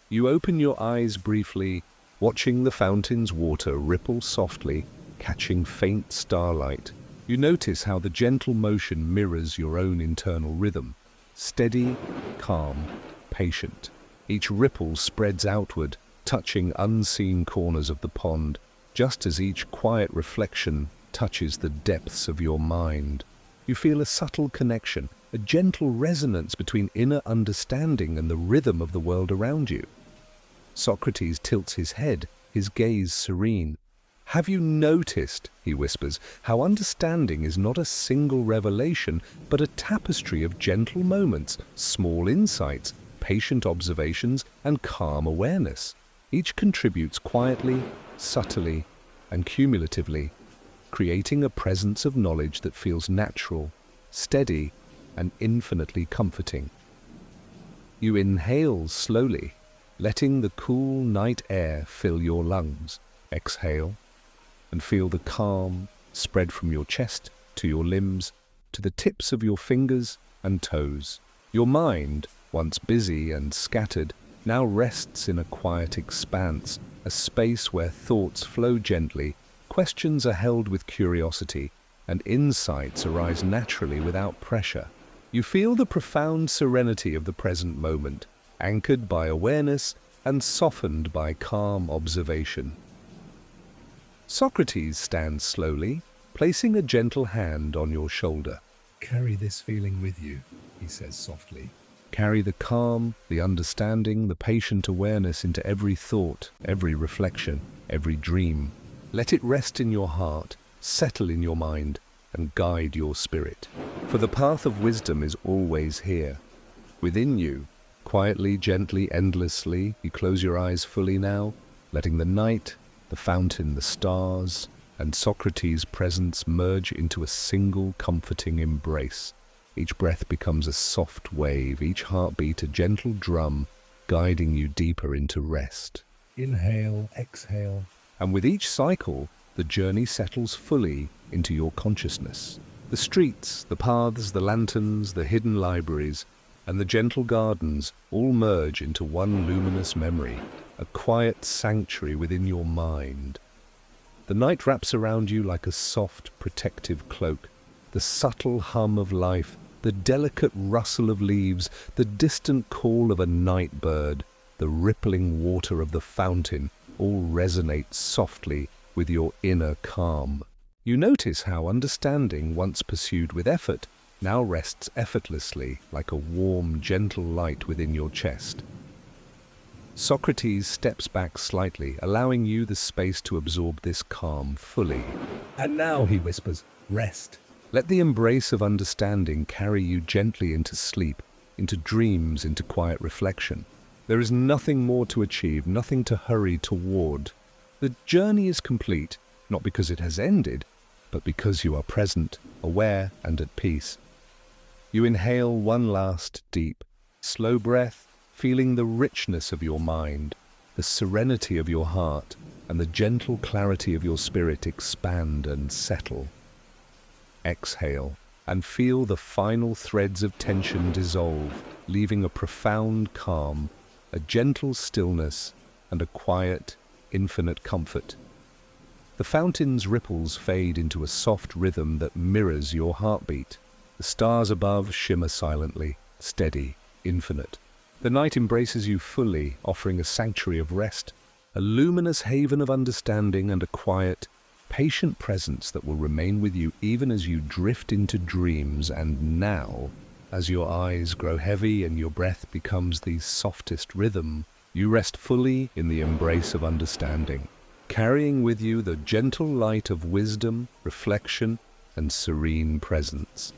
You open your eyes briefly, watching the fountain's water ripple softly, catching faint starlight. You notice how the gentle motion mirrors your own internal rhythm, steady, calm, patient. Each ripple spreads outward, touching unseen corners of the pond, just as each quiet reflection touches the depths of your mind. You feel a subtle connection, a gentle resonance between inner understanding and the rhythm of the world around you. Socrates tilts his head, his gaze serene. "Have you noticed," he whispers, "how understanding is not a single revelation, but a tapestry of gentle moments, small insights, patient observations, and calm awareness? Each contributes quietly, subtly, and cumulatively, creating a presence of knowledge that feels natural, steady, and infinitely comforting." You inhale slowly, letting the cool night air fill your lungs. Exhale, and feel the calm spread from your chest to your limbs, to the tips of your fingers and toes. Your mind, once busy and scattered, now rests in a quiet expanse, a space where thoughts flow gently, questions are held with curiosity, and insights arise naturally without pressure. You feel the profound serenity of the present moment, anchored by awareness and softened by calm observation. Socrates stands slowly, placing a gentle hand on your shoulder. "Carry this feeling with you," he says softly. Carry the calm, the understanding, the patient awareness into every thought, every reflection, every dream. Let it rest in your heart, settle in your mind, and guide your spirit. For the path of wisdom is always here, within you. Quietly, gently, endlessly, you close your eyes fully now, letting the night, the fountain, the stars, and Socrates' presence merge into a single comforting embrace. Each breath becomes a soft wave, each heartbeat a gentle drum, guiding you deeper into rest. Inhale, exhale. And with each cycle, the journey settles fully into your consciousness. The streets, the paths, the lanterns, the hidden libraries, and the gentle gardens all merge into one luminous memory, a quiet sanctuary within your mind. The night wraps around you like a soft, protective cloak. The subtle hum of life, the delicate rustle of leaves, the distant call of a night bird, the rippling water of the fountain, all resonate softly with your inner calm. You notice how understanding, once pursued with effort, now rests effortlessly like a warm, gentle light within your chest. Socrates steps back slightly, allowing you the space to absorb this calm fully. "And now," he whispers, "rest." Let the embrace of understanding carry you gently into sleep, into dreams, into quiet reflection. There is nothing more to achieve, nothing to hurry toward. The journey is complete, not because it has ended, but because you are present, aware, and at peace. You inhale one last deep, slow breath, feeling the richness of your mind, the serenity of your heart, and the gentle clarity of your spirit expand and settle. Exhale, and feel the final threads of tension dissolve, leaving a profound calm, a gentle stillness, and a quiet, infinite comfort. The fountain's ripples fade into a soft rhythm that mirrors your heartbeat. The stars above shimmer silently, steady, infinite. The night embraces you fully, offering a sanctuary of rest, a luminous haven of understanding, and a quiet, patient presence that will remain with you even as you drift into dreams. And now, as your eyes grow heavy and your breath becomes the softest rhythm, you rest fully in the embrace of understanding, carrying with you the gentle light of wisdom, reflection, and serene presence.